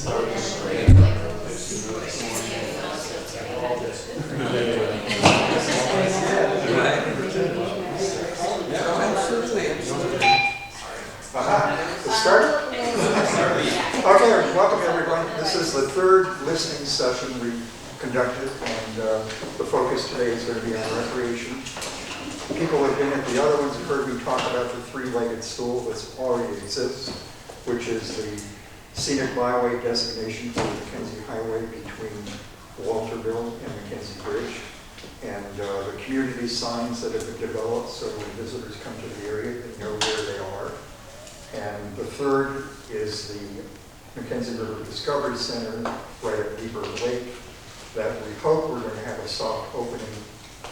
Start? Okay, welcome everyone. This is the third listening session we conducted, and the focus today is going to be on recreation. People who have been at the other ones have heard me talk about the three-legged stool that already exists, which is the scenic byway designation for the McKenzie Highway between Walterville and McKenzie Bridge, and the community signs that have been developed so when visitors come to the area, they know where they are. And the third is the McKenzie River Discovery Center right at Beaver Lake that we hope we're going to have a soft opening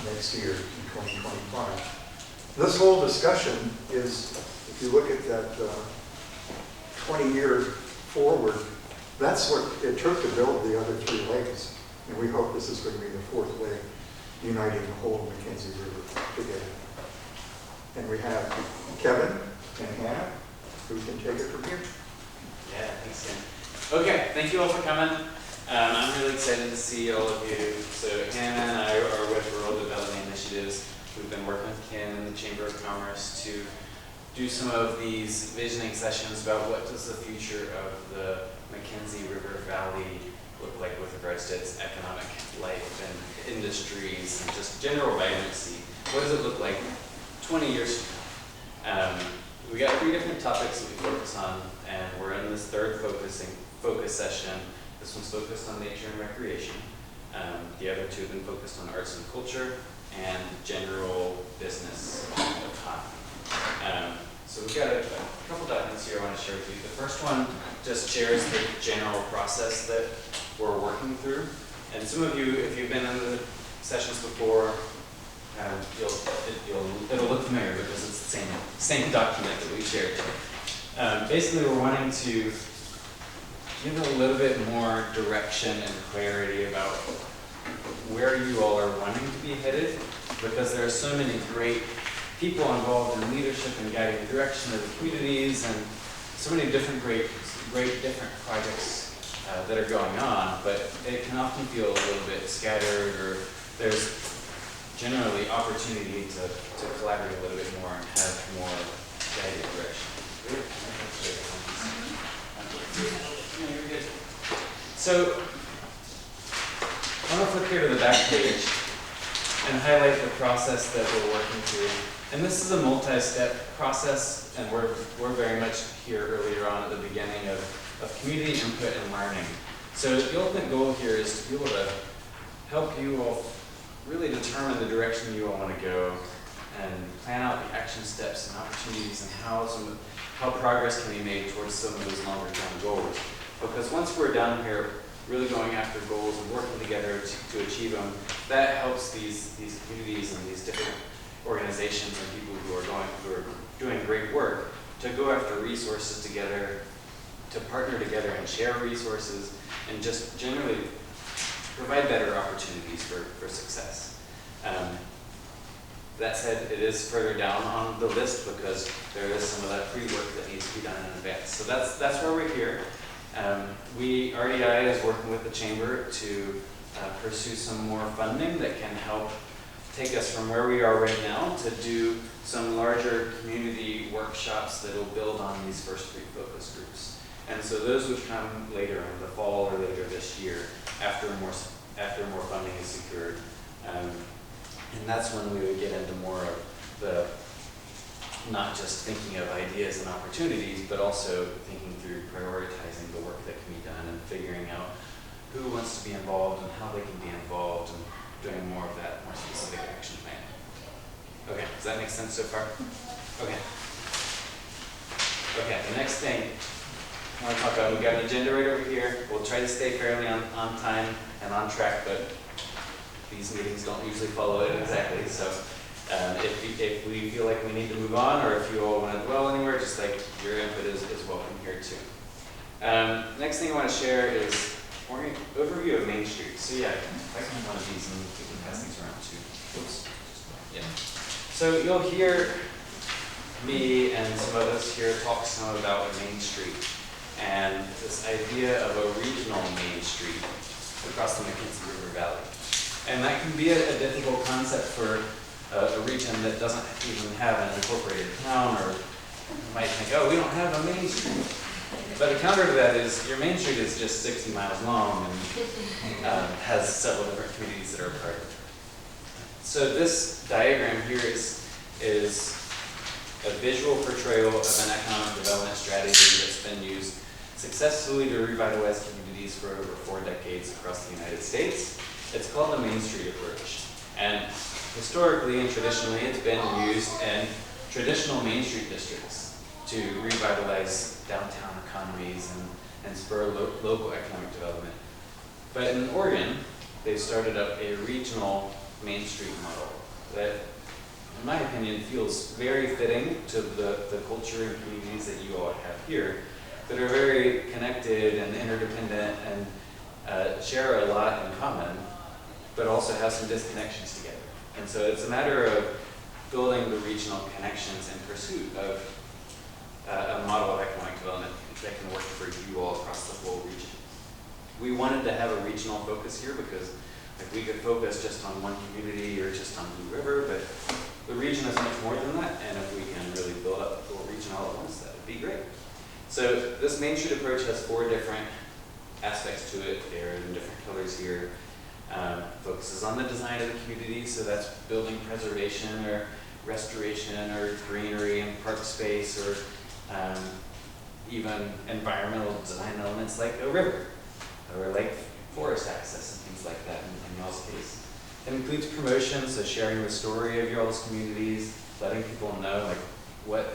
next year in 2025. This whole discussion is, if you look at that 20 years forward, that's what it took to build the other three legs. And we hope this is going to be the fourth leg, uniting the whole McKenzie River together. And we have Kevin and Hannah, who can take it from here. Yeah, thanks, Ken. Okay, thank you all for coming. I'm really excited to see all of you. So Hannah and I are with Rural Development Initiatives. We've been working with Ken and the Chamber of Commerce to do some of these visioning sessions about what does the future of the McKenzie River Valley look like with regards to its economic life and industries and just general vibrancy. What does it look like 20 years from now? We got 3 different topics that we focus on, and we're in this third focus session. This one's focused on nature and recreation. The other 2 have been focused on arts and culture and general business economy. So we've got a couple documents here I want to share with you. The first one just shares the general process that we're working through. And some of you, if you've been in the sessions before, it'll look familiar because it's the same document that we shared. Basically, we're wanting to give a little bit more direction and clarity about where you all are wanting to be headed, because there are so many great people involved in leadership and guiding the direction of the communities, and so many different great different projects that are going on, but it can often feel a little bit scattered, or there's generally opportunity to collaborate a little bit more and have more guided direction. You're good. So I'm going to flip here to the back page and highlight the process that we're working through. And this is a multi-step process, and we're very much here earlier on at the beginning of community input and learning. So the ultimate goal here is to be able to help you all really determine the direction you all want to go and plan out the action steps and opportunities and how progress can be made towards some of those longer term goals. Because once we're down here really going after goals and working together to achieve them, that helps these communities and these different organizations and people who are doing great work to go after resources together, to partner together and share resources, and just generally provide better opportunities for success. That said, it is further down on the list because there is some of that pre-work that needs to be done in advance. So that's where we're here. RDI is working with the Chamber to pursue some more funding that can help take us from where we are right now to do some larger community workshops that will build on these first 3 focus groups. And so those would come later in the fall or later this year after more funding is secured. And that's when we would get into more of the, not just thinking of ideas and opportunities, but also thinking through prioritizing the work that can be done and figuring out who wants to be involved and how they can be involved and doing more of that more specific action plan. Okay, does that make sense so far? Okay. Okay, the next thing I want to talk about, we've got an agenda right over here. We'll try to stay fairly on time and on track, but these meetings don't usually follow it exactly. So if we feel like we need to move on, or if you all want to dwell anywhere, just like your input is welcome here too. Next thing I want to share is overview of Main Street. So yeah, if I can have one of these and we can pass these around too. Oops. Yeah. So you'll hear me and some of us here talk some about Main Street and this idea of a regional Main Street across the McKenzie River Valley. And that can be a difficult concept for a region that doesn't even have an incorporated town, or you might think, oh, we don't have a Main Street. But the counter to that is your Main Street is just 60 miles long and has several different communities that are a part of it. So this diagram here is a visual portrayal of an economic development strategy that's been used successfully to revitalize communities for over 4 decades across the United States. It's called the Main Street approach. And historically and traditionally, it's been used in traditional Main Street districts to revitalize downtown economies and spur local economic development. But in Oregon, they've started up a regional Main Street model that, in my opinion, feels very fitting to the culture and communities that you all have here, that are very connected and interdependent and share a lot in common, but also have some disconnections together. And so it's a matter of building the regional connections in pursuit of a model of economic development that can work for you all across the whole region. We wanted to have a regional focus here because we could focus just on one community or just on Blue River, but the region is much more than that, and if we can really build up the whole region all at once, that would be great. So this Main Street approach has 4 different aspects to it. They're in different colors here. Focuses on the design of the community, so that's building preservation or restoration or greenery and park space, or even environmental design elements like a river or like forest access and things like that in y'all's case. It includes promotion, so sharing the story of y'all's communities, letting people know like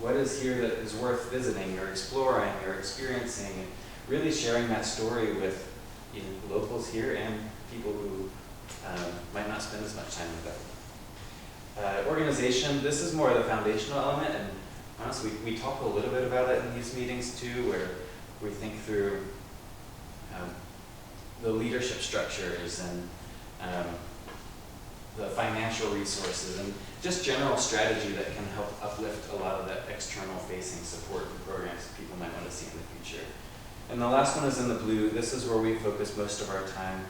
what is here that is worth visiting or exploring or experiencing, and really sharing that story with locals here and people who might not spend as much time with them. Organization, this is more of the foundational element, and honestly, we talk a little bit about it in these meetings too, where we think through the leadership structures and the financial resources and just general strategy that can help uplift a lot of that external facing support and programs that people might want to see in the future. And the last one is in the blue. This is where we focus most of our time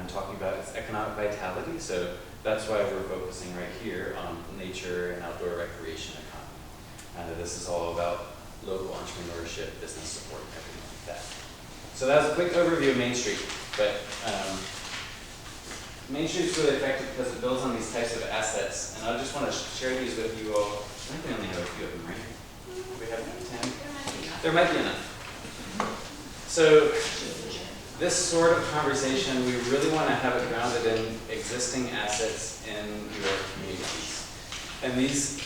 talking about its economic vitality. So that's why we're focusing right here on nature and outdoor recreation economy. This is all about local entrepreneurship, business support, and everything like that. So that was a quick overview of Main Street, but Main Street is really effective because it builds on these types of assets, and I just want to share these with you all. I think we only have a few of them, right? We have 10? There might be enough. So this sort of conversation, we really want to have it grounded in existing assets in your communities. And these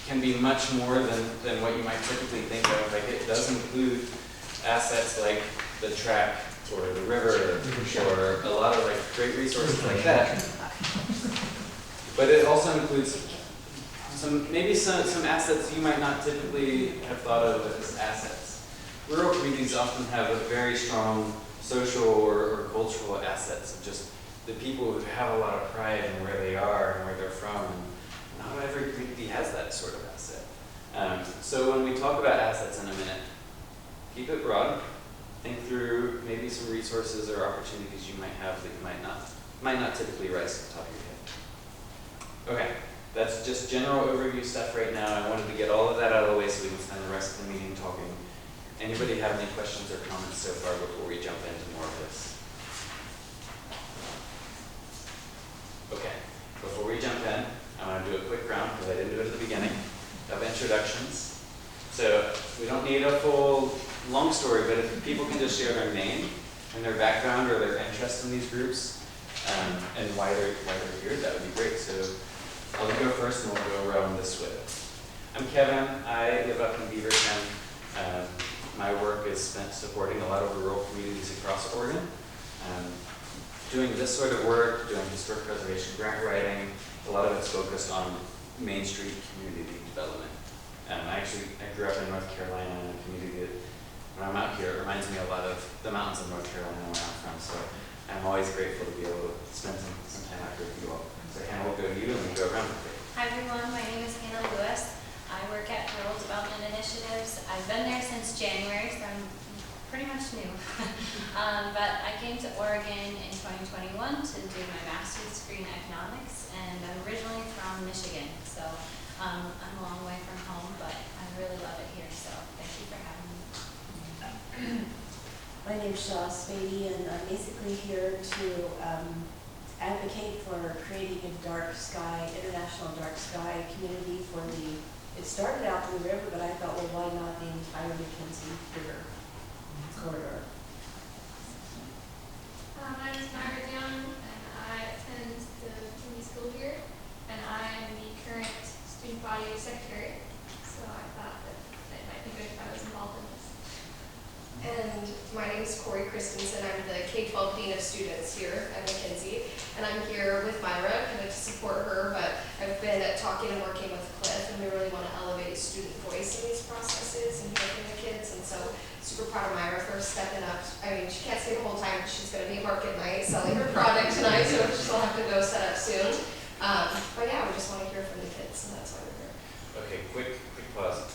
can be much more than what you might typically think of. Like, it does include assets like the track or the river or a lot of great resources like that. But it also includes maybe some assets you might not typically have thought of as assets. Rural communities often have a very strong social or cultural assets of just the people who have a lot of pride in where they are and where they're from. And not every community has that sort of asset. So when we talk about assets in a minute, keep it broad. Think through maybe some resources or opportunities you might have that you might not typically rise to the top of your head. Okay, that's just general overview stuff right now. I wanted to get all of that out of the way so we can spend the rest of the meeting talking. Anybody have any questions or comments so far before we jump into more of this? Okay, before we jump in, I want to do a quick round, because I didn't do it at the beginning, of introductions. So we don't need a full long story, but if people can just share their name and their background or their interest in these groups and why they're here, that would be great. So I'll go first and we'll go around this way. I'm Kevin. I live up in Beaverton. My work is spent supporting a lot of rural communities across Oregon. Doing this sort of work, doing historic preservation grant writing, a lot of it's focused on Main Street community development. I grew up in North Carolina in a community that, when I'm out here, it reminds me a lot of the mountains of North Carolina where I'm from. So I'm always grateful to be able to spend some time out here with you all. So Hannah, we'll go to you and we'll go around with it. Hi everyone, my name is Hannah Lewis. I work at Rural Development Initiatives. I've been there since January, so I'm pretty much new. But I came to Oregon in 2021 to do my master's degree in economics, and I'm originally from Michigan, so I'm a long way from home, but I really love it here, so thank you for having me. My name's Shaw Spady, and I'm basically here to advocate for creating a dark sky, international dark sky community for it started out in the river, but I thought, well, why not the entire McKenzie River corridor? My name is Margaret Young, and I attend the community school here, and I am the current student body secretary, so I thought that it might be good if I was involved in this. And my name is Corey Christensen. I'm the K-12 Dean of Students here at McKenzie, and I'm here with Myra, kind of to support her, but I've been talking and working with Cliff, and we really want to elevate student voice in these processes and hear from the kids, and so super proud of Myra for stepping up. I mean, she can't stay the whole time, but she's going to be at market night selling her product tonight, so she'll have to go set up soon. But yeah, we just want to hear from the kids, and that's why we're here. Okay, quick pause.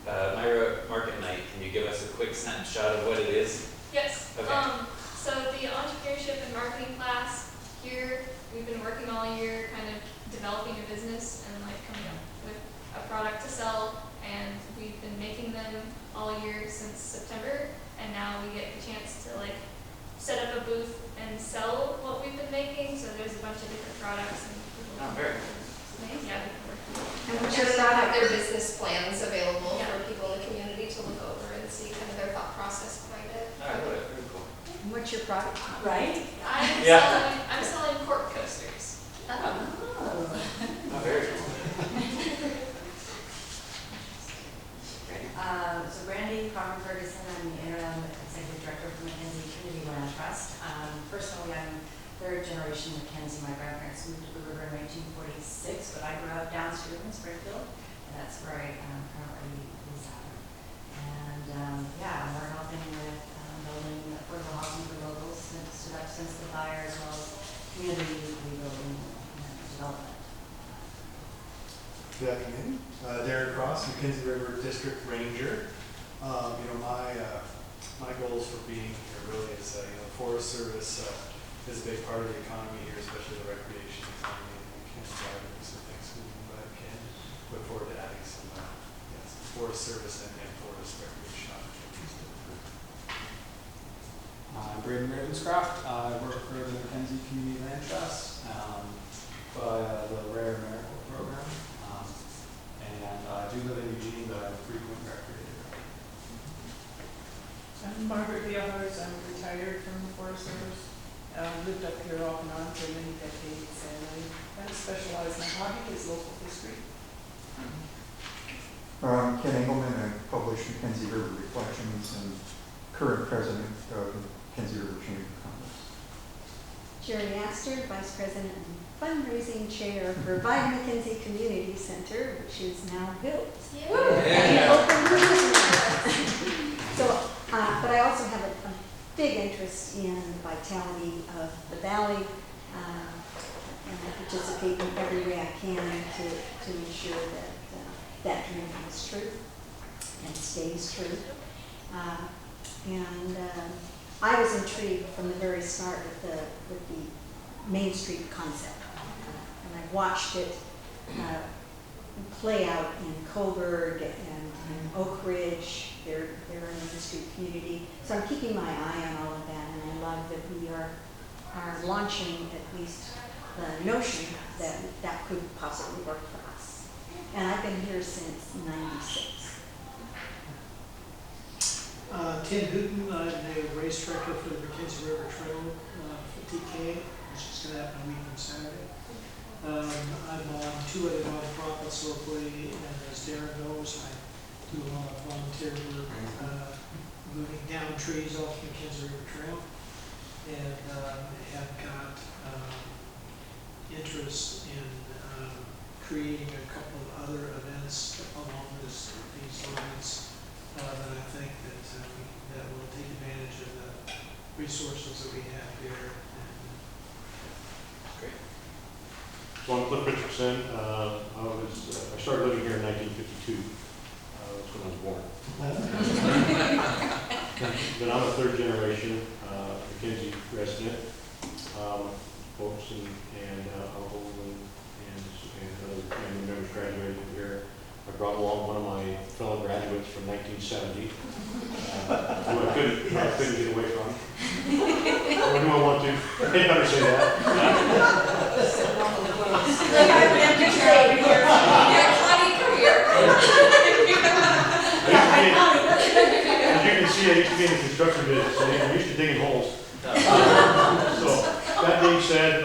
Myra, market night, can you give us a quick snapshot of what it is? Yes. Okay. So the entrepreneurship and marketing class here, we've been working all year, kind of developing a business and like coming up with a product to sell, and we've been making them all year since September, and now we get the chance to like set up a booth and sell what we've been making. So there's a bunch of different products and people. Oh, very good. Yeah, we can work. And we're sure they'll have their business plans available Yeah. for people in the community to look over and see kind of their thought process behind it. All right, very cool. What's your product? Right? I'm selling cork coasters. Oh, very cool. So Brandy Carmen Ferguson, I'm the interim executive director for McKenzie Community Land Trust. Personally, I'm third generation McKenzie. My grandparents moved to the river in 1946, but I grew up downstream in Springfield, and that's where I currently reside. And we're helping with building affordable housing for locals stood up since the fire, as well as community rebuilding and development. Good afternoon. Darren Cross, McKenzie River District Ranger. My goals for being here really is, Forest Service is a big part of the economy here, especially the recreation economy, and we can drive some things moving, but I can look forward to adding some Forest Service and forest recreation opportunities to the group. I'm Braden Ravenscroft. I work for the McKenzie Community Land Trust by the Rare Miracle Program. And I do live in Eugene, but I'm a frequent recreator. I'm Margaret Viahars. I'm retired from the Forest Service. Lived up here off and on for many decades, and I kind of specialize in hobby is local history. Ken Engelman, I publish McKenzie River Reflections and current president of the McKenzie River Chamber of Commerce. Jerry Astor, Vice President and Fundraising Chair for Vita McKenzie Community Center, which is now built. So, but I also have a big interest in the vitality of the valley, and I participate in every way I can to ensure that that dream is true and stays true. I was intrigued from the very start with the Main Street concept, and I watched it play out in Coburg and in Oak Ridge. They're an industry community, so I'm keeping my eye on all of that, and I love that we are launching at least the notion that could possibly work for us. And I've been here since '96. Ken Hooten, I'm the race director for the McKenzie River Trail 50K, which is going to happen a week from Saturday. I'm on 2 other nonprofits locally, and as Darren knows, I do a lot of volunteer work, moving down trees off the McKenzie River Trail, and have got interest in creating a couple of other events along these lines that I think that will take advantage of the resources that we have here. Great. So I'm Cliff Richardson. I started living here in 1952. That's when I was born. But I'm a third generation They never say that. As you can see, I used to be in the construction business, so I'm used to digging holes. So, that being said,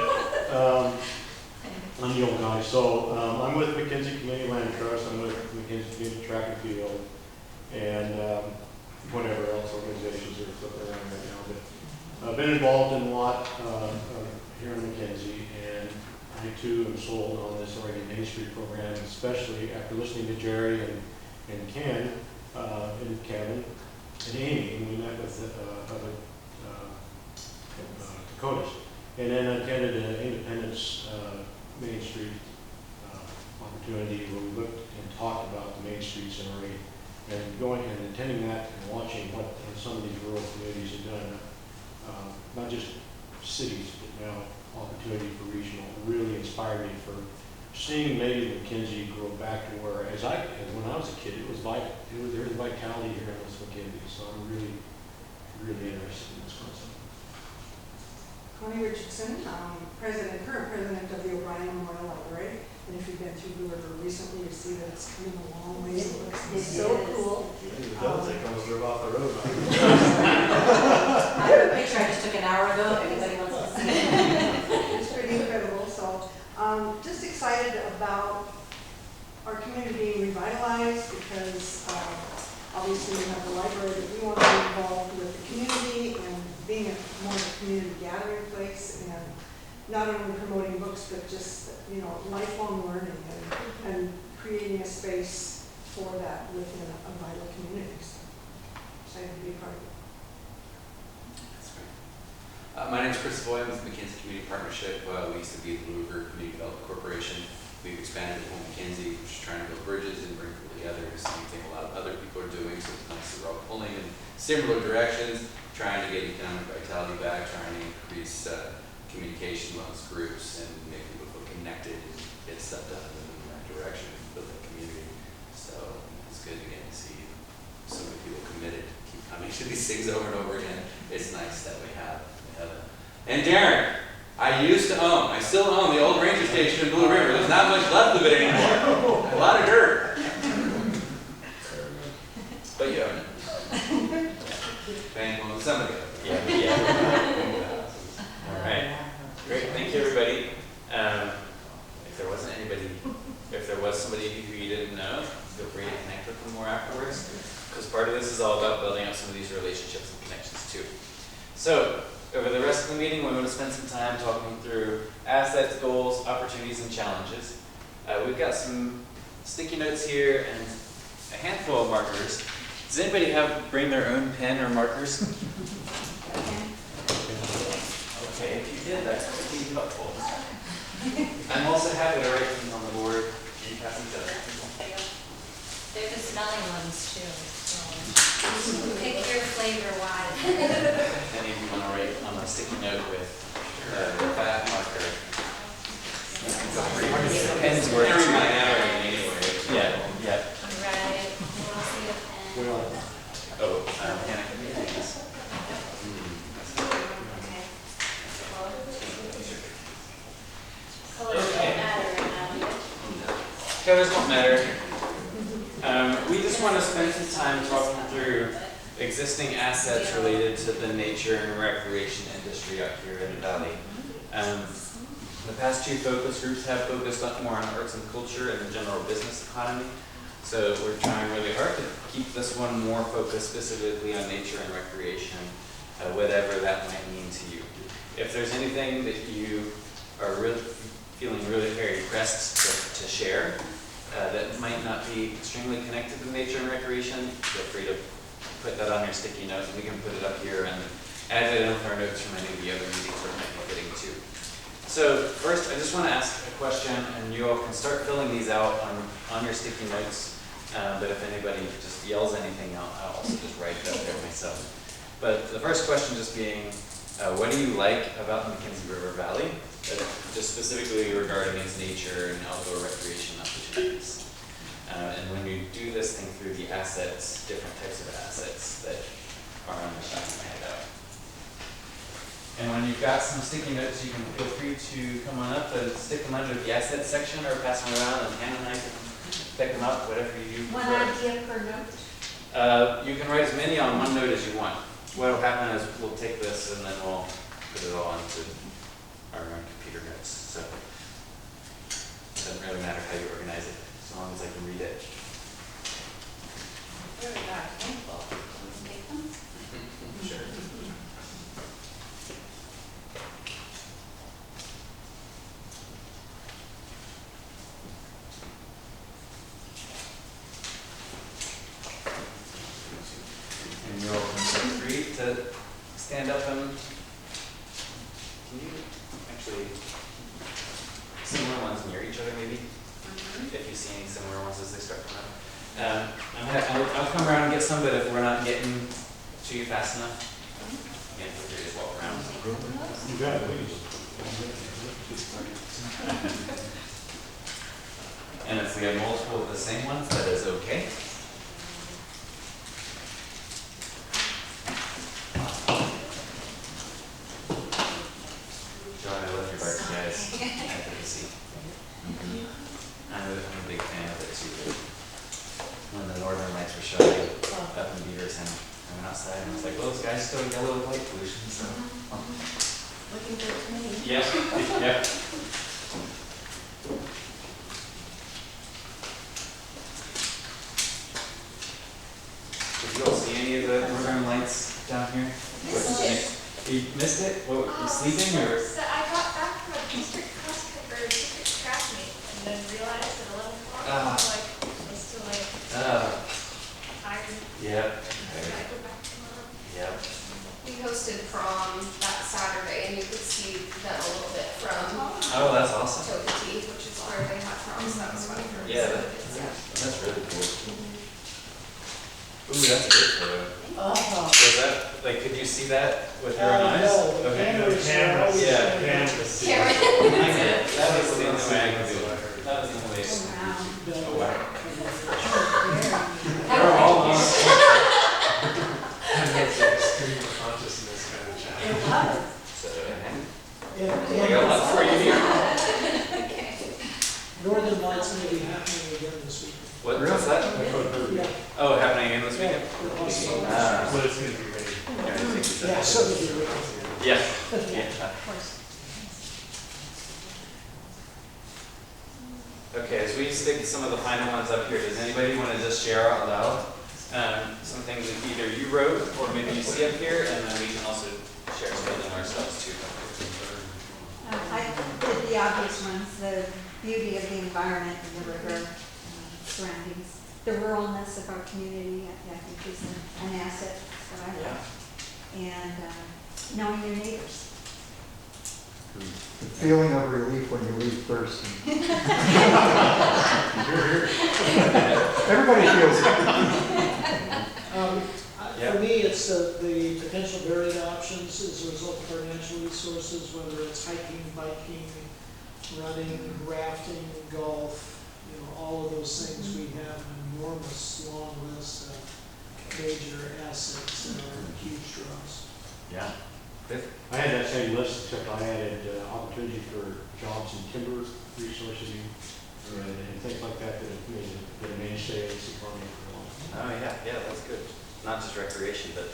I'm the old guy. So, I'm with McKenzie Community Land Trust, I'm with McKenzie Community Track and Field, and whatever else organizations are flipping around right now. But I've been involved in a lot here in McKenzie, and I too am sold on this Oregon Main Street program, especially after listening to Jerry and Ken, and Kevin, and Amy, and we met with other Dakotas. And then I attended an Independence Main Street opportunity where we looked and talked about the main streets in Oregon. And going and attending that and watching what some of these rural communities have done, not just cities, but now opportunity for regional, really inspired me for seeing maybe McKenzie grow back to where, as when I was a kid, it was vital. There was vitality here in this McKenzie, so I'm really, really interested in this concept. Connie Richardson, current president of the O'Brien Memorial Library. And if you've been through Blue River recently, you see that it's coming a long ways. It's so cool. The double take almost drove off the road. I have a picture I just took an hour ago, if anybody wants to see it. It's pretty incredible. So just excited about our community being revitalized because obviously we have the library, but we want to be involved with the community and being more of a community gathering place and not only promoting books, but just, lifelong learning and creating a space for that within a vital community. So excited to be a part of it. That's great. My name is Chris Boy. I'm with McKenzie Community Partnership. We used to be the Blue River Community Development Corporation. We've expanded to McKenzie, which is trying to build bridges and bring people together. Something a lot of other people are doing, so it's nice that we're all pulling in similar directions, trying to get economic vitality back, trying to increase communication amongst groups and make people feel connected and get stuff done in the right direction and build that community. So it's good again to see so many people committed, keep coming to these things over and over again. It's nice that we have them. And Darren, I still own the old ranger station in Blue River. There's not much left of it anymore. A lot of dirt. But you own it. Thankful somebody. Yeah. All right. Great. Thank you, everybody. If there was somebody who you didn't know, feel free to connect with them more afterwards, because part of this is all about building up some of these relationships and connections too. So, over the rest of the meeting, we want to spend some time talking through assets, goals, opportunities, and challenges. We've got some sticky notes here and a handful of markers. Does anybody bring their own pen or markers? Okay, if you did, that would be helpful. I'm also happy to write things on the board and pass each other. They're the smelling ones too, so pick your flavor wise. Any of you want to write on a sticky note with that marker? Pens work too. Anyway. Yeah. Right. We'll see a pen. Oh, Hannah, can you take this? Colors don't matter right now. Colors don't matter. We just want to spend some time talking through existing assets related to the nature and recreation industry out here in the valley. The past two focus groups have focused more on arts and culture and the general business economy. So we're trying really hard to keep this one more focused specifically on nature and recreation, whatever that might mean to you. If there's anything that you are feeling really very pressed to share that might not be extremely connected to nature and recreation, feel free to put that on your sticky notes. We can put it up here and add it in with our notes from any of the other meetings we're might be getting to. So first, I just want to ask a question, and you all can start filling these out on your sticky notes. But if anybody just yells anything out, I'll also just write it up there myself. But the first question just being, what do you like about the McKenzie River Valley? Just specifically regarding its nature and outdoor recreation opportunities. And when you do this, think through the assets, different types of assets that are on the sheet handout. And when you've got some sticky notes, you can feel free to come on up and stick them under the assets section or pass them around, and Hannah and I can pick them up, whatever you One prefer. idea per note? You can write as many on one note as you want. What will happen is we'll take this and then we'll put it all into our own computer notes. So it doesn't really matter how you organize it, as long as I can read it. There we go, thankful. Take them. Sure. And you're all free to stand up and can you actually similar ones near each other maybe? If you see any similar ones as they start coming up. I'll come around and get some, but if we're not getting to you fast enough, again, feel free to just walk around. You got it. And if we have multiple of the same ones, that is okay. John, I love your art, guys. Advocacy. I'm a big fan of it too. When the northern lights were showing up in Beaverton, I went outside and I was like, well, those guys still yellow with light pollution, so. Looking good to me. Yeah, yeah. Did you all see any of the northern lights down here? Missed it. You missed it? What, you sleeping or? So I got back from a district craft meet and then realized at 11 o'clock, I was like, it's too late. Tired. Yep. I go back tomorrow. Yep. We hosted prom that Saturday, and you could see them a little bit from Oh, that's awesome. Tokati, which is where they had prom, so that was funny for me. Yeah, that's really cool. Ooh, that's a good photo. Oh. Was that, like, could you see that with your own eyes? No, the Okay. cameras are always. Yeah. Canvas. Cameron. I get it. That was the only way I could do it. That was the only way. Oh, wow. They're all on. And that's like stream of consciousness kind of chat. It was. So, And I got a lot for you here. Northern Lights may be happening again this week. What's that? Yeah. Oh, happening again this weekend? Yeah, also- But it's gonna be ready. Yeah, so it'll be real. Yeah. Yeah. Okay, as we stick some of the final ones up here, does anybody want to just share out loud some things that either you wrote or maybe you see up here, and then we can also share something ourselves too. I did the obvious ones, the beauty of the environment and the river surroundings, the ruralness of our community, I think is an asset that I love. And knowing your neighbors. The feeling of relief when you leave first. Everybody feels it. For me, it's the potential varied options as a result of our natural resources, whether it's hiking, biking, running, rafting, golf, all of those things. We have an enormous long list of major assets that are huge draws. Yeah. I had that same list, except I added opportunity for jobs in timber resourcing and things like that that have made it a mainstay of this economy for a long time. Oh, yeah, that's good. Not just recreation, but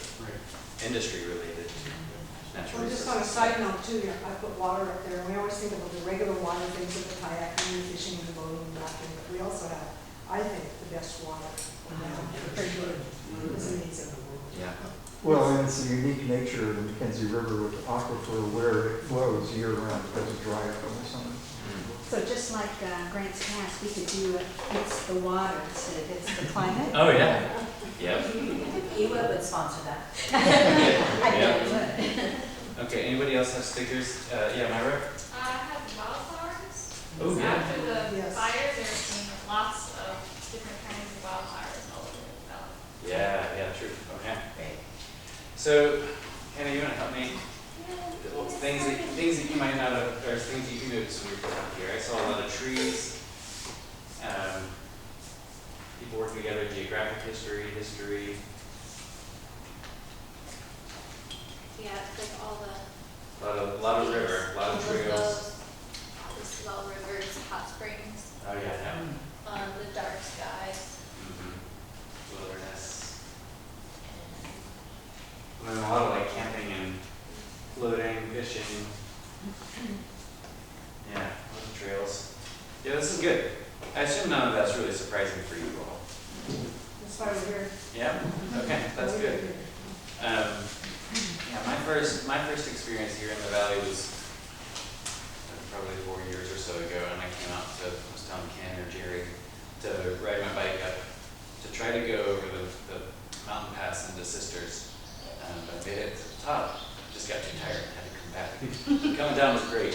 industry related to natural Well, just resources. on a side note too, I put water up there, and we always think about the regular water things with the kayaking, and fishing, and the boating, and rafting, but we also have, I think, the best water. Pretty good. It's amazing. Yeah. Well, and it's the unique nature of the McKenzie River with the aquifer where it flows year round. It doesn't dry up in the summer. So just like Grants Pass, we could do it's the water instead of it's the climate. Oh, yeah. Yep. You would sponsor that. I bet it would. Okay, anybody else have stickers? Yeah, Myra? I had wildflowers. Oh, So yeah. after the Yes. fire, there's been lots of different kinds of wildflowers all over the valley. Yeah, true. Okay. Great. So, Hannah, you want to help me? Things that you might not have, or things you noticed when you're putting up here. I saw a lot of trees, people working together, geographic history. Yeah, it's like all the A lot of river, a lot of trails. The slow rivers, hot springs, Oh, yeah, yeah. the dark skies, Wilderness. And then a lot of like camping and floating, fishing. Yeah, lots of trails. Yeah, this is good. I assume none of that's really surprising for you all. As far as we're. Yeah? Okay, that's good. Yeah, my first experience here in the valley was probably 4 years or so ago, and I came out to, I was telling Ken or Jerry, to ride my bike up to try to go over the mountain pass into Sisters. But I made it to the top, just got too tired and had to come back. Coming down was great.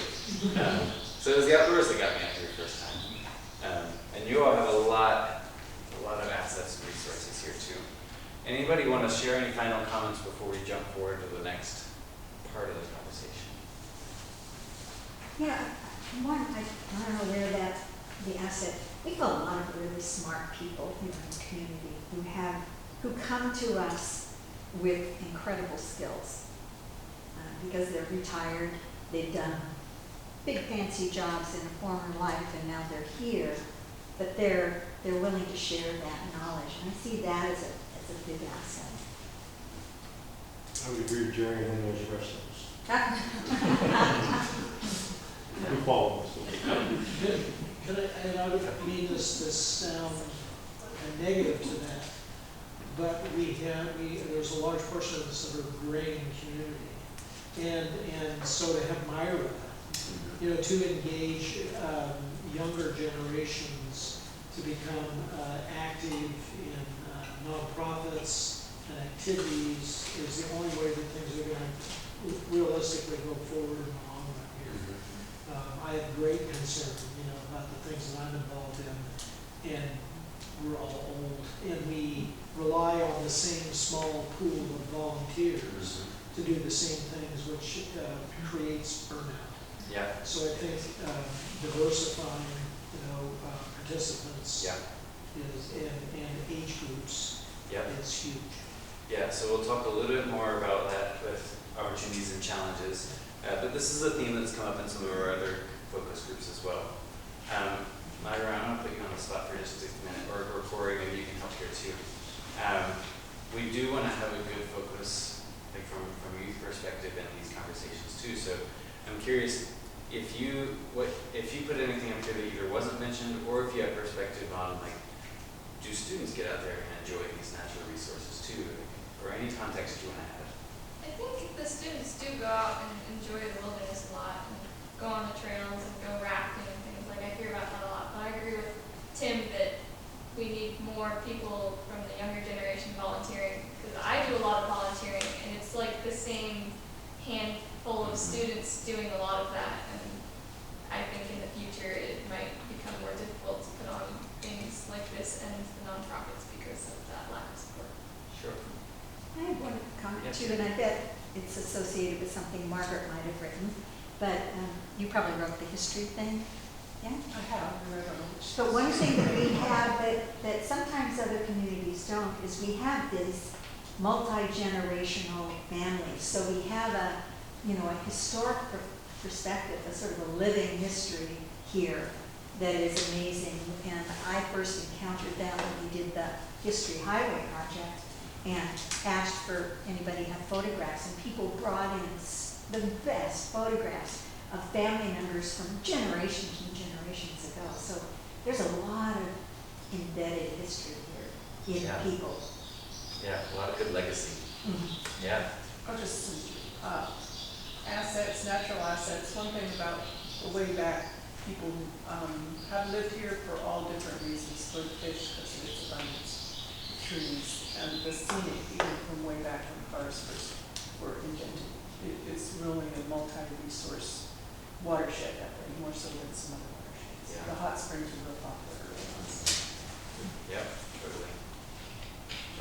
So it was the outdoors that got me out here first time. And you all have a lot of assets and resources here too. Anybody want to share any final comments before we jump forward to the next part of the conversation? Yeah, I don't know where the asset, we've got a lot of really smart people here in the community who come to us with incredible skills. Because they're retired, they've done big fancy jobs in a former life and now they're here, but they're willing to share that knowledge. And I see that as a big asset. I would agree with Jerry, and then there's the rest of us. We follow this. And I don't mean this to sound negative to that, but there's a large portion of this that are grain community. And so to have Myra, to engage younger generations to become active in nonprofits and activities is the only way that things are going to realistically go forward in the long run here. I have great concern, about the things that I'm involved in, and we're all old, and we rely on the same small pool of volunteers to do the same things, which creates burnout. Yeah. So I think diversifying, participants is and age groups is huge. Yeah, so we'll talk a little bit more about that with opportunities and challenges. But this is a theme that's come up in some of our other focus groups as well. Myra, I'm going to put you on the spot for just a minute, or Corey, maybe you can help here too. We do want to have a good focus, like from a youth perspective in these conversations too. So I'm curious if you put anything up here that either wasn't mentioned, or if you have perspective on do students get out there and enjoy these natural resources too, or any context you want to add? I think the students do go out and enjoy the wilderness a lot, and go on the trails and go rafting and things. I hear about that a lot, but I agree with Tim that we need more people from the younger generation volunteering, because I do a lot of volunteering, and it's like the same handful of students doing a lot of that, and I think in the future it might become more difficult to put on things like this and the nonprofits because of that lack of support. Sure. I have one comment Yes, too, and I bet it's associated with something Margaret might have written, but you probably wrote the history thing. Yeah? I have, and I don't know which. But one thing that we have that sometimes other communities don't is we have these multi-generational families. So we have a historic perspective, a sort of a living history here that is amazing. And I first encountered that when we did the History Highway project and asked for anybody to have photographs, and people brought in the best photographs of family members from generations and generations ago. So there's a lot of embedded history here in people. Yeah, a lot of good legacy. Yeah. I'll just, assets, natural assets. One thing about the way back, people have lived here for all different reasons. For fish, because of its abundance, trees, and the scenic, even from way back when cars first were invented. It's really a multi-resource watershed that way, more so than some other watersheds. Yeah. The hot springs are real popular early on. Yep, totally.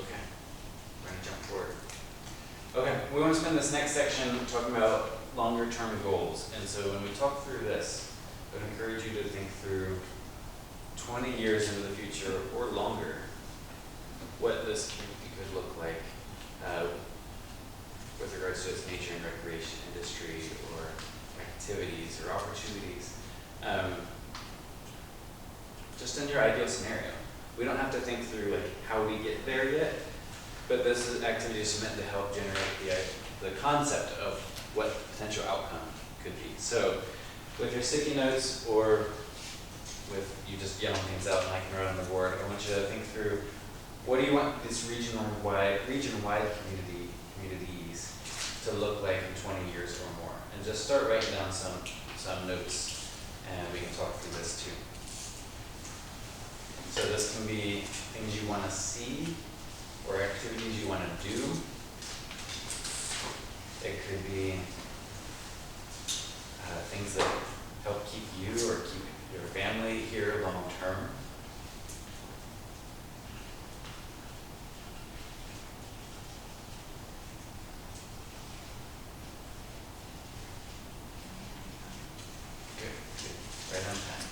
Okay, we're going to jump forward. Okay, we want to spend this next section talking about longer term goals. And so when we talk through this, I would encourage you to think through 20 years into the future or longer, what this community could look like. with regards to its nature and recreation industry or activities or opportunities. Just in your ideal scenario. We don't have to think through like how we get there yet, but this activity is meant to help generate the concept of what potential outcome could be. So with your sticky notes or with you just yelling things out and I can write on the board, I want you to think through what do you want this region-wide communities to look like in 20 years or more, and just start writing down some notes, and we can talk through this too. So this can be things you want to see or activities you want to do. It could be things that help keep you or keep your family here long term. Good, good. Right on time.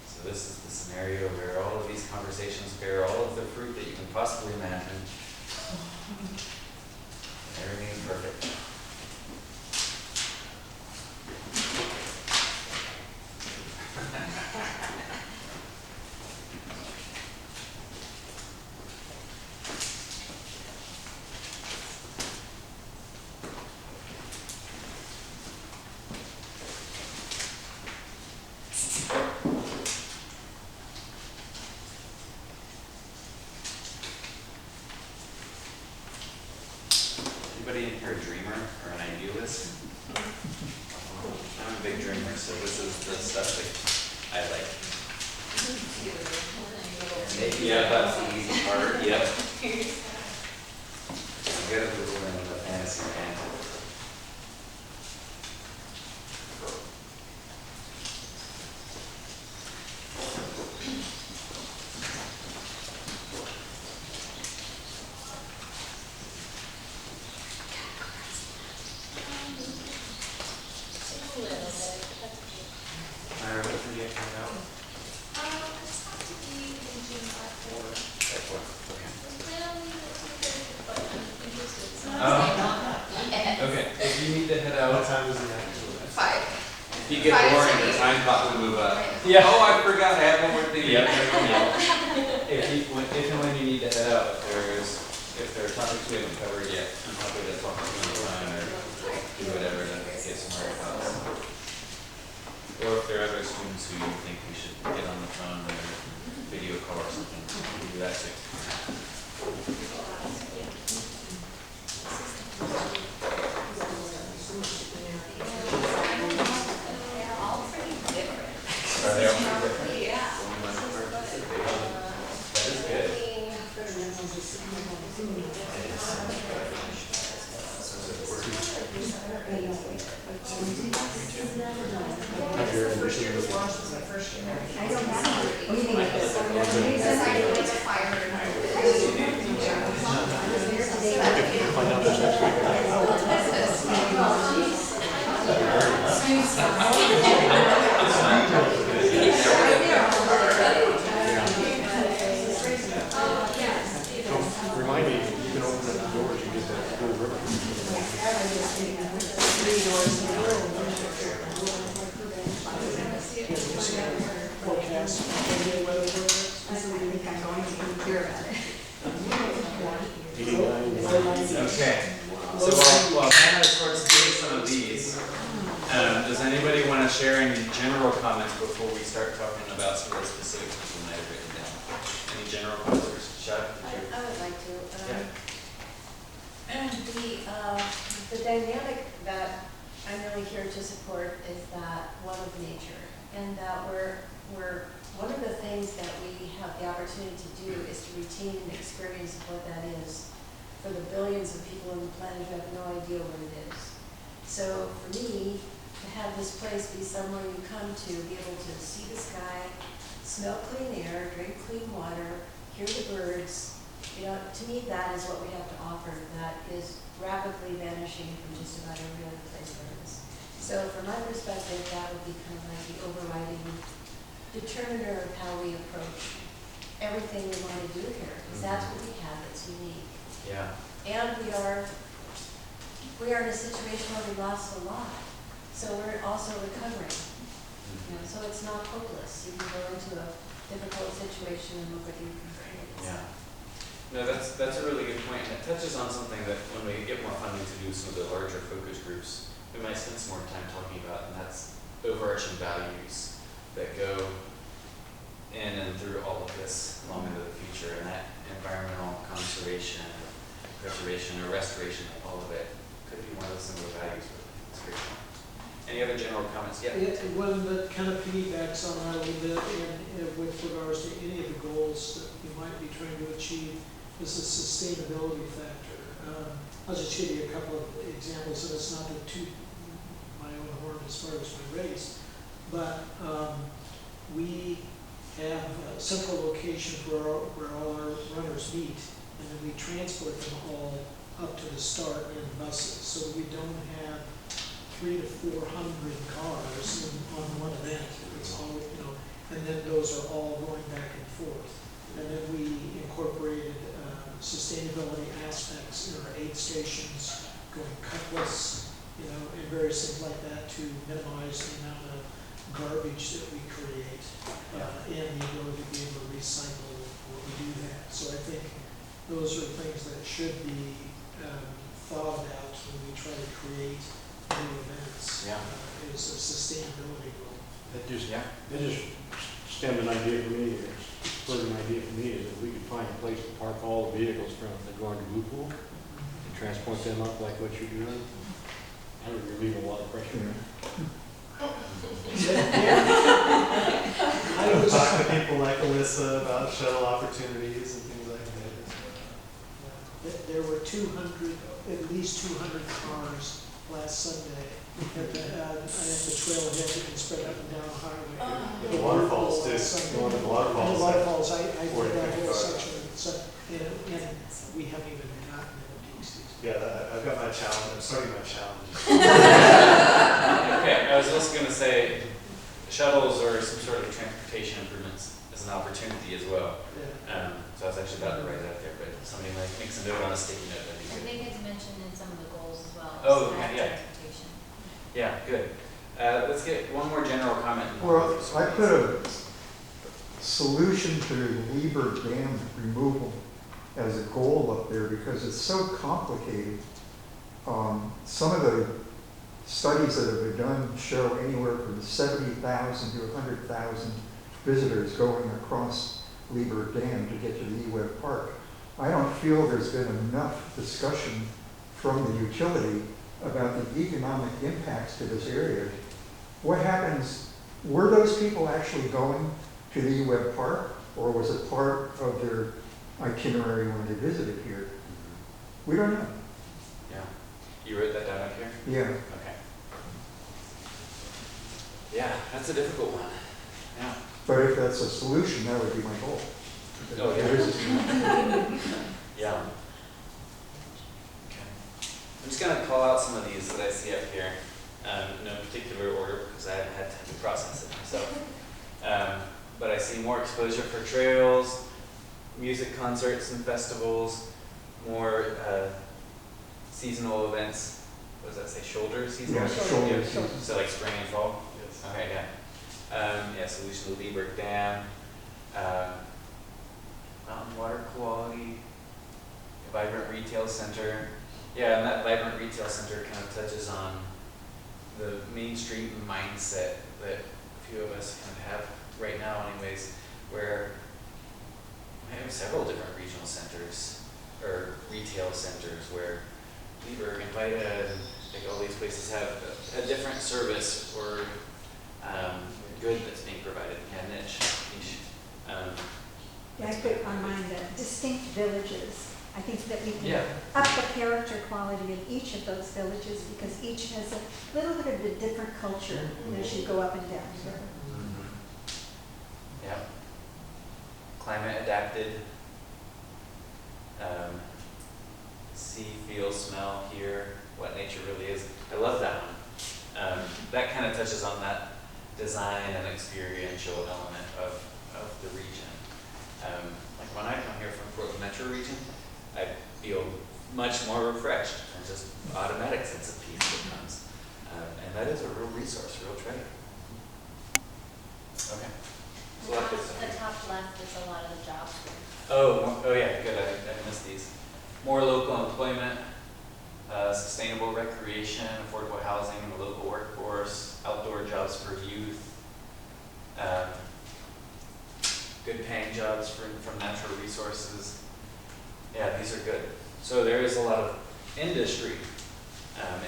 So this is the scenario where all of these conversations bear all of the fruit that you can possibly imagine. Everything is perfect. Anybody in here a dreamer or an idealist? I'm a big dreamer, so this is the stuff that I like. Yeah, that's the easy part. Yep. I'm good at the fantasy land. Okay, if you need to head out. What time is the actual? 5. If you get boring, the time clock will move up. Yeah. Oh, I forgot, I have one more thing. Yep. If and when you need to head out, if there are topics we haven't covered yet, I'm happy to talk to you online or do whatever to get some more thoughts. Or if there are other students who you think we should get on the phone or video call or something, we can do that too. They're all pretty different. Are they all pretty different? Yeah. That is good. I don't have anything like this. Find out this next week. So, remind me, you can open up the doors, you get that blue ribbon. Forecast, weather forecast. I think I'm going to hear about it. Okay, so while Hannah sorts through some of these, does anybody want to share any general comments before we start talking about some of the specifics people might have written down? Any general comments? Chuck? I would like to. Yeah. The dynamic that I'm really here to support is that one of nature, and that we're one of the things that we have the opportunity to do is to retain an experience of what that is for the billions of people on the planet who have no idea what it is. So for me, to have this place be somewhere you come to, be able to see the sky, smell clean air, drink clean water, hear the birds, to me that is what we have to offer that is rapidly vanishing from just about every other place there is. So from my perspective, that would be kind of like the overriding determiner of how we approach everything we want to do here, because that's what we have that's unique. Yeah. And we are in a situation where we lost a lot, so we're also recovering. You know, so it's not hopeless. You can go into a difficult situation and look what you can create. Yeah. No, that's a really good point, and it touches on something that when we get more funding to do some of the larger focus groups, we might spend some more time talking about, and that's overarching values that go in and through all of this long into the future, and that environmental conservation, preservation, or restoration of all of it could be one of the similar values. That's great. Any other general comments? Yeah. One that kind of piggybacks on that a little bit with regards to any of the goals that we might be trying to achieve is the sustainability factor. I'll just give you a couple of examples, so it's not to toot my own horn as far as my race, but we have a central location where all our runners meet, and then we transport them all up to the start in buses, so we don't have 300 to 400 cars on one event. It's all, and then those are all going back and forth. And then we incorporated sustainability aspects in our aid stations, going cutless, and various things like that to minimize the amount of garbage that we create, and the ability to be able to recycle when we do that. So I think those are things that should be thought about when we try to create new events. Is a sustainability goal. That just stemmed an idea for me, or spurred an idea for me, is if we could find a place to park all the vehicles from the Garden Blue Pool and transport them up like what you're doing, that would relieve a lot of pressure. I would talk to people like Alyssa about shuttle opportunities and things like that. There were at least 200 cars last Sunday at the trailhead and spread up and down the highway. The waterfalls too. The The waterfalls. waterfalls, I did that whole section, and we haven't even gotten into these. Yeah, I've got my challenge. I'm starting my challenge. Okay, I was also going to say shuttles or some sort of transportation improvements as an opportunity as well. So I was actually about to write that there, but somebody might make some note on a sticky note. That'd be I good. think it's mentioned in some of the goals as well. Oh, so okay, yeah. transportation. Yeah, good. Let's get one more general comment. Well, I put a solution to Lieber Dam removal as a goal up there because it's so complicated. Some of the studies that have been done show anywhere from 70,000 to 100,000 visitors going across Lieber Dam to get to the eWeb Park. I don't feel there's been enough discussion from the utility about the economic impacts to this area. What happens, were those people actually going to the eWeb Park, or was it part of their itinerary when they visited here? We don't know. Yeah. You wrote that down up here? Yeah. Okay. Yeah, that's a difficult one. Yeah. But if that's a solution, that would be my goal. Oh, yeah. There is a solution. Yeah. Okay. I'm just going to call out some of these that I see up here, in no particular order because I haven't had time to process it myself. But I see more exposure for trails, music concerts and festivals, more seasonal events. What does that say? Shoulder season? Yeah, shoulder season. So like spring and fall? Yes. Okay, yeah. Solution to Lieber Dam. Mountain water quality, a vibrant retail center. Yeah, and that vibrant retail center kind of touches on the Main Street mindset that a few of us kind of have right now anyways, where we have several different regional centers or retail centers where Lieber and Vita and like all these places have a different service or good that's being provided. Yeah, niche. Yeah, I put on mine the distinct villages. I think that we can Yeah. up the character quality of each of those villages because each has a little bit of a different culture as you go up and down the river. Yeah. Climate adapted. See, feel, smell, hear what nature really is. I love that one. That kind of touches on that design and experiential element of the region. Like when I come here from Portland Metro region, I feel much more refreshed and just automatic sense of peace that comes. And that is a real resource, real treasure. Okay. So a lot of good stuff. The top left is a lot of the jobs. Oh yeah, good. I missed these. More local employment, sustainable recreation, affordable housing, the local workforce, outdoor jobs for youth, good paying jobs from natural resources. Yeah, these are good. So there is a lot of industry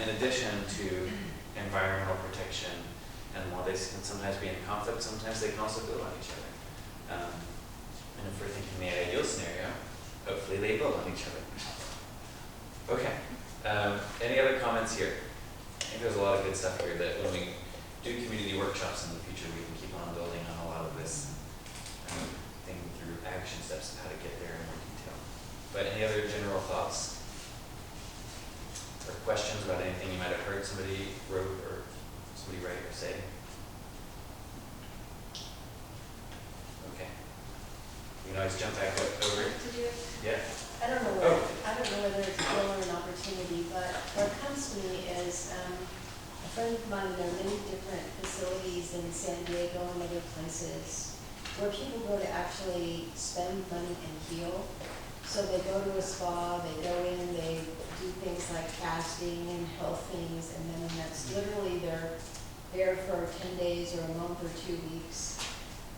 in addition to environmental protection. And while they can sometimes be in conflict, sometimes they can also build on each other. And if we're thinking the ideal scenario, hopefully they build on each other. Okay. Any other comments here? I think there's a lot of good stuff here that when we do community workshops in the future, we can keep on building on a lot of this, thinking through action steps of how to get there in more detail. But any other general thoughts or questions about anything you might have heard somebody wrote or somebody write or say? Okay. We can always jump back over it. To do it? Yeah. I don't know whether it's a skill or an opportunity, but what comes to me is a friend of mine, there are many different facilities in San Diego and other places where people go to actually spend money and heal. So they go to a spa, they go in, they do things like fasting and health things, and then that's literally they're there for 10 days or a month or 2 weeks.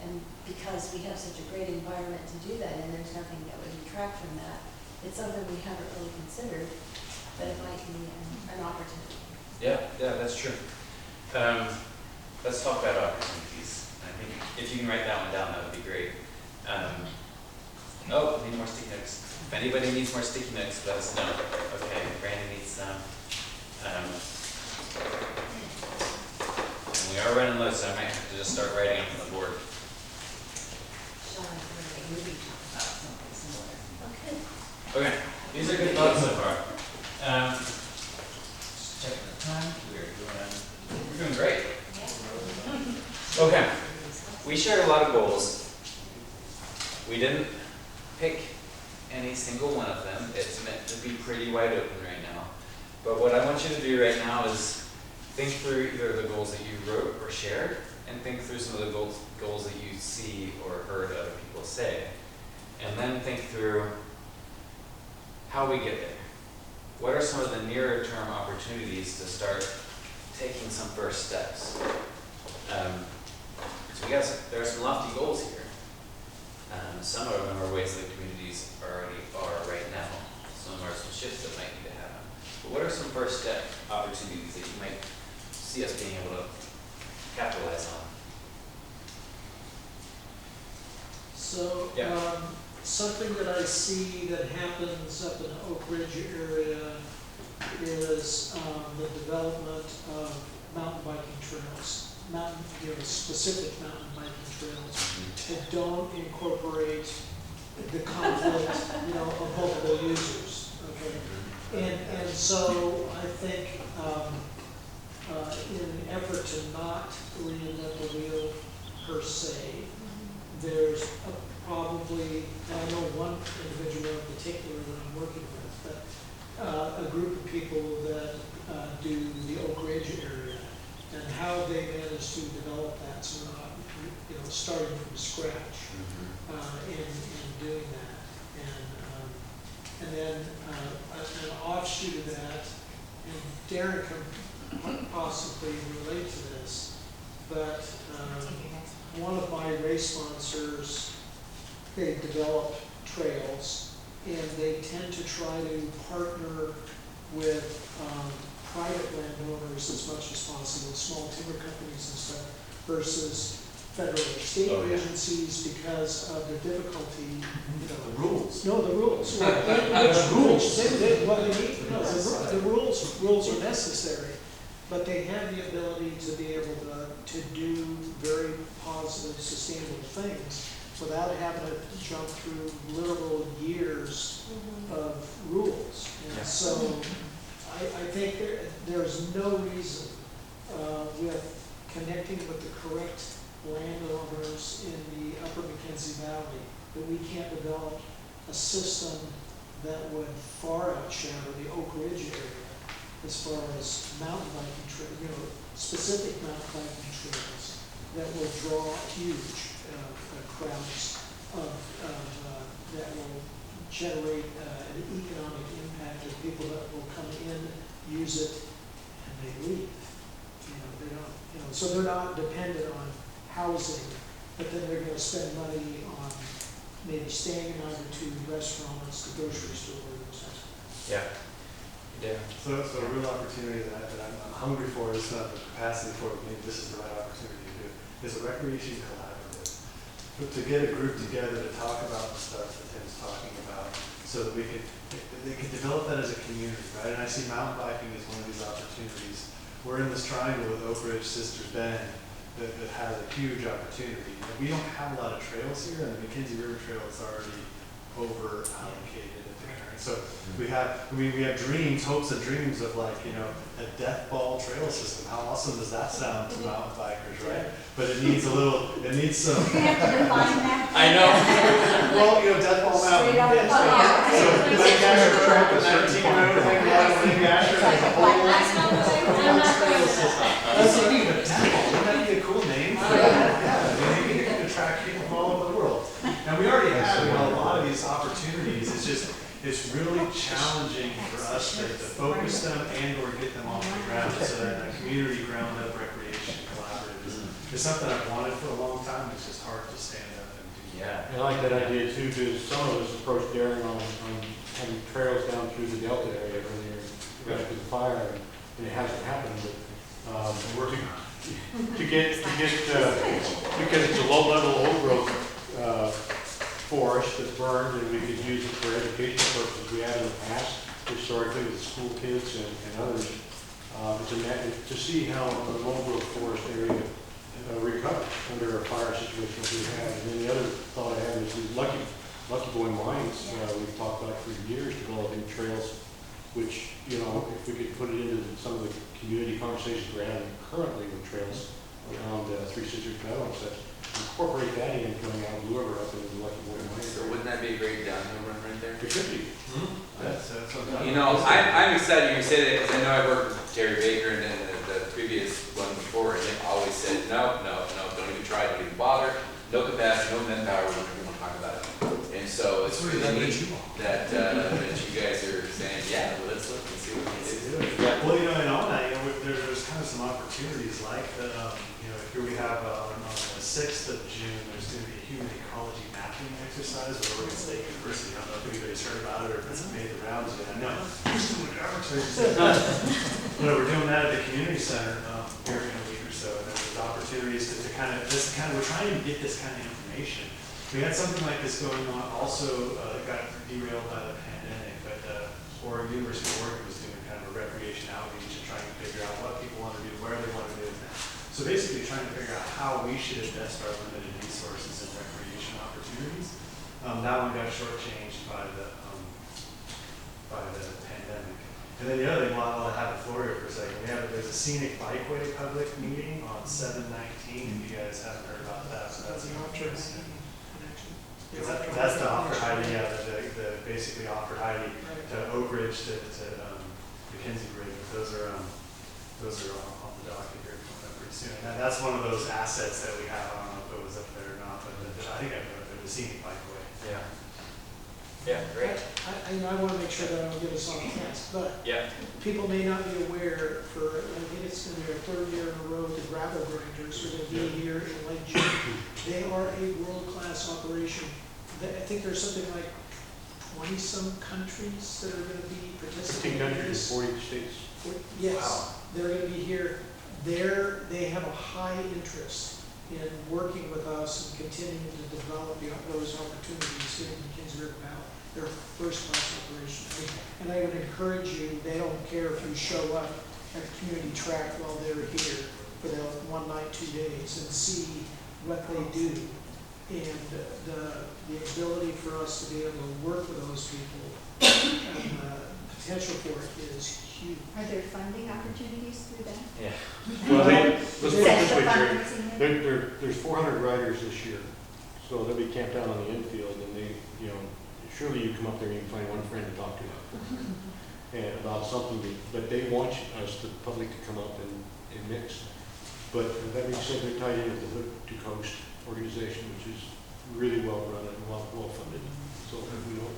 And because we have such a great environment to do that, and there's nothing that would detract from that, it's something we haven't really considered, but it might be an opportunity. Yeah, that's true. Let's talk about opportunities. I think if you can write that one down, that would be great. Oh, I need more sticky notes. If anybody needs more sticky notes, let us know. Okay, Brandon needs some. And we are running low, so I might have to just start writing them on the board. Okay, these are good thoughts so far. Just checking the time. We're doing great. Okay, we shared a lot of goals. We didn't pick any single one of them. It's meant to be pretty wide open right now. But what I want you to do right now is think through either the goals that you wrote or shared, and think through some of the goals that you see or heard other people say. And then think through how we get there. What are some of the nearer term opportunities to start taking some first steps? So there are some lofty goals here. Some of them are ways that communities already are right now. Some are some shifts that might need to happen. But what are some first step opportunities that you might see us being able to capitalize on? So, Yeah. Something that I see that happens up in the Oak Ridge area is the development of mountain biking trails, specific mountain biking trails that don't incorporate the conflict, of multiple users. Okay, and so I think in an effort to not reinvent the wheel per se, there's probably, I know one individual in particular that I'm working with, but a group of people that do the Oak Ridge area and how they manage to develop that, so we're not, starting from scratch in doing that. And then an offshoot of that, and Darren can possibly relate to this, but one of my race sponsors, they develop trails, and they tend to try to partner with private landowners as much as possible, small timber companies and stuff, versus federal or state agencies because of the difficulty, The rules. No, the rules. Rules. The rules are necessary, but they have the ability to be able to do very positive, sustainable things without having to jump through literal years of rules. And so I think there's no reason with connecting with the correct landowners in the upper McKenzie Valley that we can't develop a system that would far outshadow the Oak Ridge area as far as mountain biking trail, specific mountain biking trails that will draw huge crowds that will generate an economic impact of people that will come in, use it, and they leave. They don't, so they're not dependent on housing, but then they're going to spend money on maybe staying in either two restaurants, the grocery store, those types of things. Yeah. Yeah. So a real opportunity that I'm hungry for, is not the capacity for it, maybe this is the right opportunity to do, is a recreation collaborative. But to get a group together to talk about the stuff that Tim's talking about, so that they could develop that as a community, right? And I see mountain biking as one of these opportunities. We're in this triangle with Oak Ridge, Sisters Bend, that has a huge opportunity. And we don't have a lot of trails here, and the McKenzie River Trail is already over allocated at the current. So we have dreams, hopes and dreams of a death ball trail system. How awesome does that sound to mountain bikers, right? But it needs some. You have to define that. I know. Well, death ball mountain. Straight up. Yeah, so Lake Asher track is 13 road, Lake Asher has a whole trail system. That's what I mean, but death ball, wouldn't that be a cool name? Yeah, maybe you can attract people from all over the world. And we already have a lot of these opportunities. It's really challenging for us to focus them and or get them off the ground. So that a community ground up recreation collaborative is something I've wanted for a long time. It's just hard to stand up and do. Yeah. I like that idea too, because some of us approached daring on having trails down through the Delta area earlier, right after the fire, and it hasn't happened. But We're working on it. to get because it's a low level old growth forest that's burned, and we could use it for educational purposes. We have in the past, historically, with school kids and others. To see how the old growth forest area recovered under a fire situation that we had. And then the other thought I had was these Lucky Boy mines. We've talked about for years, developing trails, which, if we could put it into some of the community conversations we're having currently with trails around Three Sisters Meadows, that incorporate that in coming out of Blue River up into the Lucky Boy mine. So wouldn't that be a great downhill run right there? It could be. That's what I'm excited you say that, because I know I worked with Terry Baker and then the previous one before, and they always said, no, don't even try, don't even bother, no capacity, no manpower, we don't even want to talk about it. And so it's really neat that you guys are saying, yeah, well, let's look and see what we can do. Yeah. Well, and on that, there's kind of some opportunities like the, here we have on the 6th of June, there's going to be a human ecology mapping exercise with Oregon State University. I don't know if anybody's heard about it or if it's made the rounds yet. I know. We're doing that at the community center here in a week or so. And there's opportunities we're trying to get this kind of information. We had something like this going on also, got derailed by the pandemic, but University of Oregon was doing kind of a recreation outreach and trying to figure out what people want to do, where they want to do it. So basically trying to figure out how we should invest our limited resources in recreation opportunities. That one got shortchanged by the pandemic. And then the other thing, while I have the floor here for a second, there's a scenic bikeway public meeting on 7/19, if you guys haven't heard about that, so that's an interest. That's the offer Heidi, the basically offered Heidi to Oak Ridge to McKenzie Bridge. Those are on the docket here coming up pretty soon. And that's one of those assets that we have. I don't know if it was up there or not, but I think I've heard of the scenic bikeway. Yeah. Yeah, great. I want to make sure that I don't get us on task, but people may not be aware, I think it's going to be our 3rd year in a row, the gravel grinders are going to be here in Lake June. They are a world-class operation. I think there's something like 20-some countries that are going to be participating in this. 40 states. Yes, Wow. They're going to be here. They have a high interest in working with us and continuing to develop those opportunities in the McKenzie River Valley. They're a first-class operation. And I would encourage you, they don't care if you show up at the community track while they're here for the 1 night, 2 days, and see what they do. And the ability for us to be able to work with those people and the potential for it is huge. Are there funding opportunities through that? Yeah. Well, let's put it this way, Is that Jerry. the fundraising? There's 400 riders this year. So they'll be camped out on the infield, and they, you know, surely you come up there and you can find one friend to talk to and about something, but they want us, the public, to come up and mix. But that being said, they're tied in with the Hood to Coast organization, which is really well run and well funded. So we hope.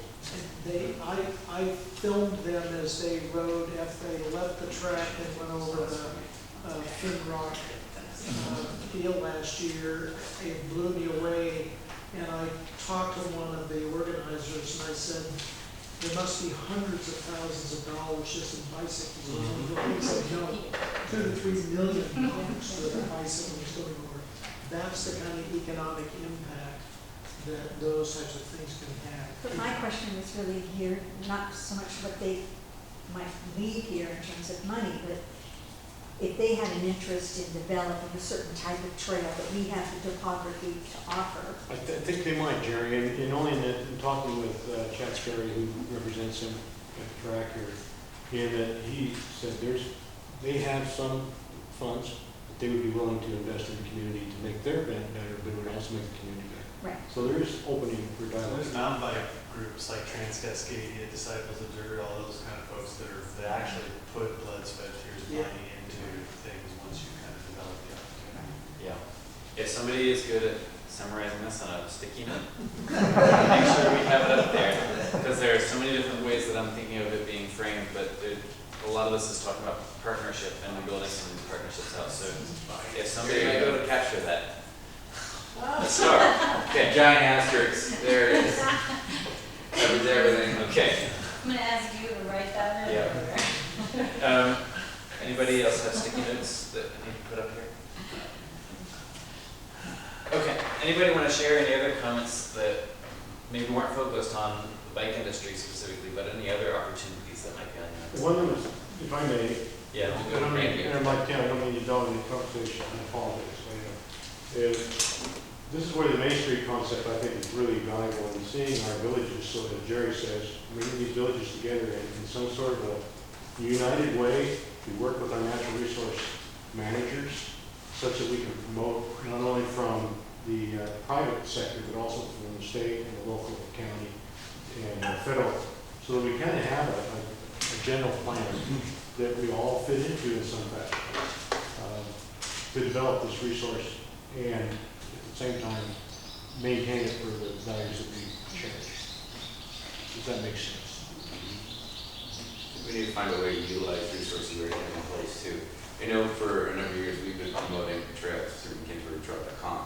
I filmed them as they rode, after they left the track and went over the Finn Rock field last year. It blew me away, and I talked to one of the organizers, and I said, there must be hundreds of thousands of dollars just in bicycles. And he said, no, $2 to $3 million for the bicycles going over. That's the kind of economic impact that those types of things can have. But my question was really here, not so much what they might leave here in terms of money, but if they had an interest in developing a certain type of trail that we have the topography to offer. I think they might, Jerry, and only in talking with Chad Sperry, who represents him at the track here, and that he said they have some funds that they would be willing to invest in the community to make their event better, but it would also make the community better. Right. So there is opening for dialogue. There's mountain bike groups like Trans-Cascadia, Disciples of Dirt, all those kind of folks that actually put Blood's Frontiers money into things once you kind of develop the opportunity. Yeah. If somebody is good at summarizing this on a sticky note, make sure we have it up there, because there are so many different ways that I'm thinking of it being framed, but a lot of this is talking about partnership and building some of these partnerships out. So if somebody might go to capture that. Star. Okay, giant asterisks. There it is. Covers everything. Okay. I'm gonna ask you to write that in. Yeah. Anybody else have sticky notes that I need to put up here? Okay. Anybody want to share any other comments that maybe weren't focused on the bike industry specifically, but any other opportunities that might be on that? One of them is, if I may, Yeah, we'll go to Randy. and I'm like, Ken, I don't mean to dog in the conversation, I apologize. This is where the Main Street concept, I think, is really valuable in seeing our villages, so that Jerry says, bringing these villages together in some sort of a united way to work with our natural resource managers, such that we can promote not only from the private sector, but also from the state and the local county and federal, so that we kind of have a general plan that we all fit into in some fashion to develop this resource and at the same time maintain it for the values that we cherish. Does that make sense? We need to find a way to utilize resources we already have in place too. I know for a number of years we've been promoting trails through McKenzie.com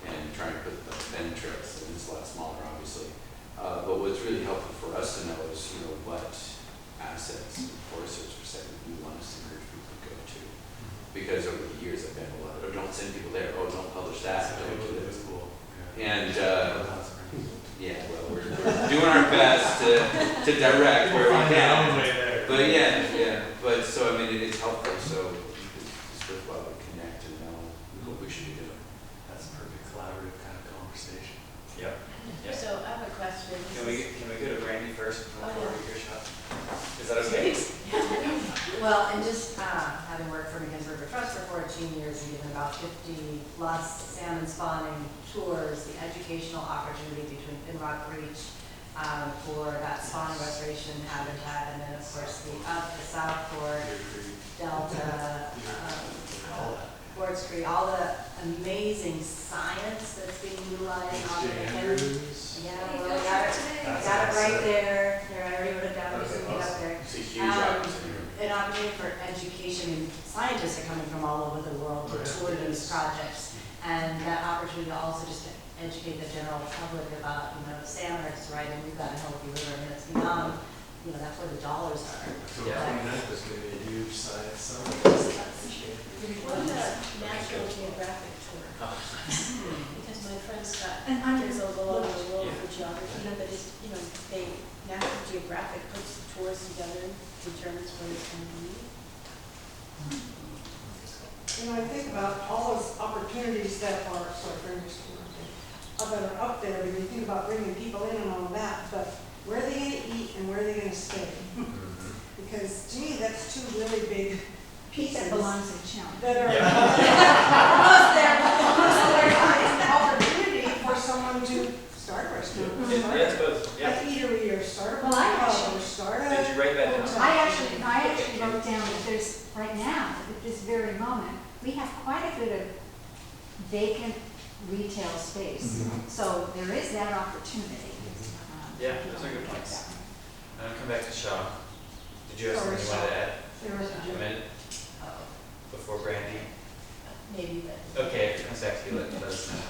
and trying to put the bend trails, and it's a lot smaller obviously. But what's really helpful for us to know is, what assets and Forest Service perspective we want us to encourage people to go to. Because over the years I've been a lot of, oh, don't send people there, oh, don't publish that, don't do this. Cool. And yeah, well, we're doing our best to direct where we can. But but so I mean it is helpful. So it's worthwhile to connect and know what we should be doing. That's a perfect collaborative kind of conversation. Yep. Yep. So I have a question. Can we go to Randy first before we go shop? Is that okay? Well, and just having worked for McKenzie River Trust for 14 years and given about 50 plus salmon spawning tours, the educational opportunity between Pinrock Reach for that spawning restoration habitat, and then of course the South Fork, Delta, Forts Creek, all the amazing science that's being utilized on the McKenzie. Yeah, well, got it right there. Here, I already wrote it down. Just looking up there. It's a huge opportunity. An opportunity for education. I mean, scientists are coming from all over the world to tour these projects, and that opportunity to also just educate the general public about, salmon rights, right? And we've got a healthy river, and it's beyond, that's where the dollars are. So Yeah. 29th is going to be a huge science summit. What a National Geographic tour. Because my friend Scott is all over the world for geography, but it's, National Geographic puts the tours together, determines what it's going to be. I think about all those opportunities that are, that are up there, when you think about bringing people in and all of that, but where are they going to eat and where are they going to stay? Because to me, that's two really big pieces. That belongs in challenge. That are almost there. It's an opportunity for someone to wrote down that there's, right now, at this very moment, we have quite a bit of vacant retail space. Mhm. So there is that opportunity. Yeah, if you those are wanna good look at points. that. Come back to Shaw. Did you have Sorry, something you wanted to add? There is a- Come in before Brandy? Maybe, but. Okay, if it comes back to you, let us know.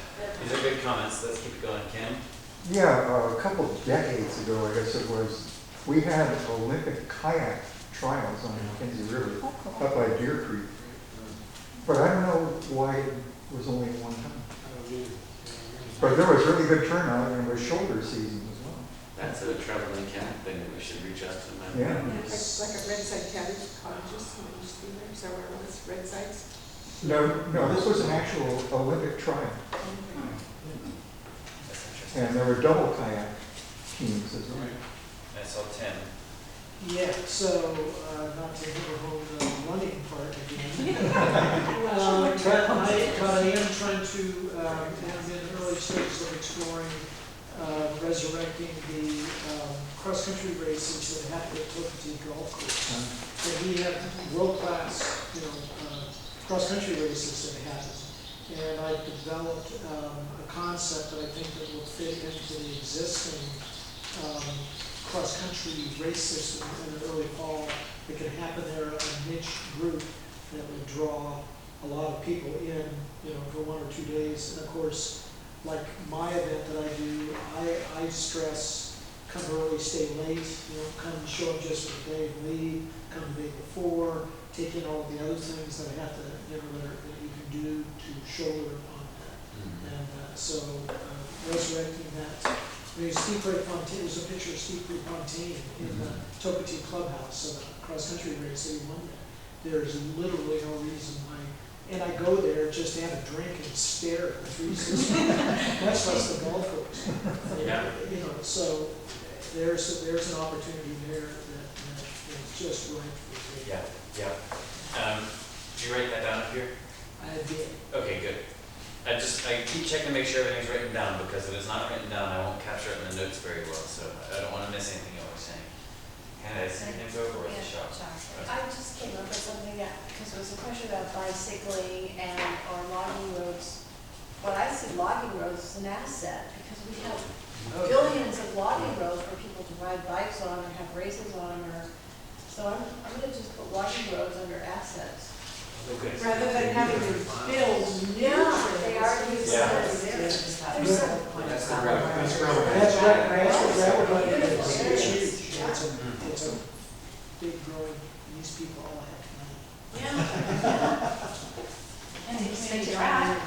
These are good comments. Let's keep it going. Kim? Yeah, a couple decades ago, I guess it was, we had Olympic kayak trials on the McKenzie River Oh, cool. up by Deer Creek. But I don't know why it was only one time. But there was really good turnout and it was shoulder season as well. That's a traveling camp thing that we should reach out to them. Yeah. Like at Red Side cottages, when it used to be there, is that where it was, Red Sides? No, this was an actual Olympic trial. That's interesting. And there were double kayak teams as well. I saw Tim. Yeah, so, not to hammer home the running part again. But I am trying to, am in early stages of exploring, resurrecting the, cross-country races that happen at Tokati Golf Course. And we have world-class, cross-country races that happen. And I've developed, a concept that I think that will fit into the existing, cross-country race system in the early fall that can happen there, a niche group that would draw a lot of people in, for 1 or 2 days. And of course, like my event that I do, I stress come early, stay late, come show up just for the day and leave, come the day before, take in all of the other things that I have to, that you can do to shoulder on that. And so resurrecting that. There's there's a picture of Steve Prefontaine in the Tokati Clubhouse, a cross-country race that he won there. There's literally no reason why. And I go there just to have a drink and stare at the 360, much less the golf course. Yeah. So there's an opportunity there that is just right for me. Yeah, yeah. Did you write that down up here? I did. Okay, good. I keep checking to make sure everything's written down, because if it's not written down, I won't capture it in the notes very well, so I don't want to miss anything you were saying. Hannah, is your name go or is it Shaw? I just came up with something because it was a question about bicycling and our logging roads. When I see logging roads as an asset, because we have billions of logging roads for people to ride bikes on or have races on, so I'm gonna just put logging roads under assets. Okay. Rather than having to build new trails. They already exist. Yeah. There's some. That's the gravel. That's gravel. That's what gravel bike is. It's huge. It's a big growing, these people all have money. Yeah. And it's been tracked.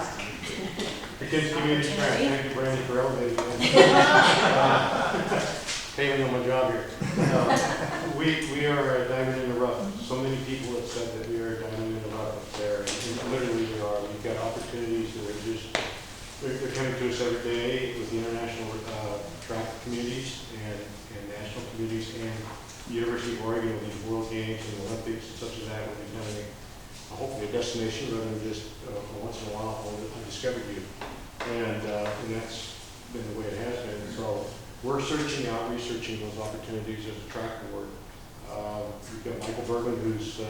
The kids' community track, thank you, Brandy, for elevating paving on my job here. We are diving in the rough. So many people have said that we are diving in the rough up there, and literally we are. We've got opportunities that are just, they're coming to us every day with the international track communities and national communities, and the University of Oregon with these World Games and Olympics and such as that will be becoming hopefully a destination rather than just once in a while I discovered you. And that's been the way it has been. So we're searching out, researching those opportunities as a track board. We've got Michael Bergman, who's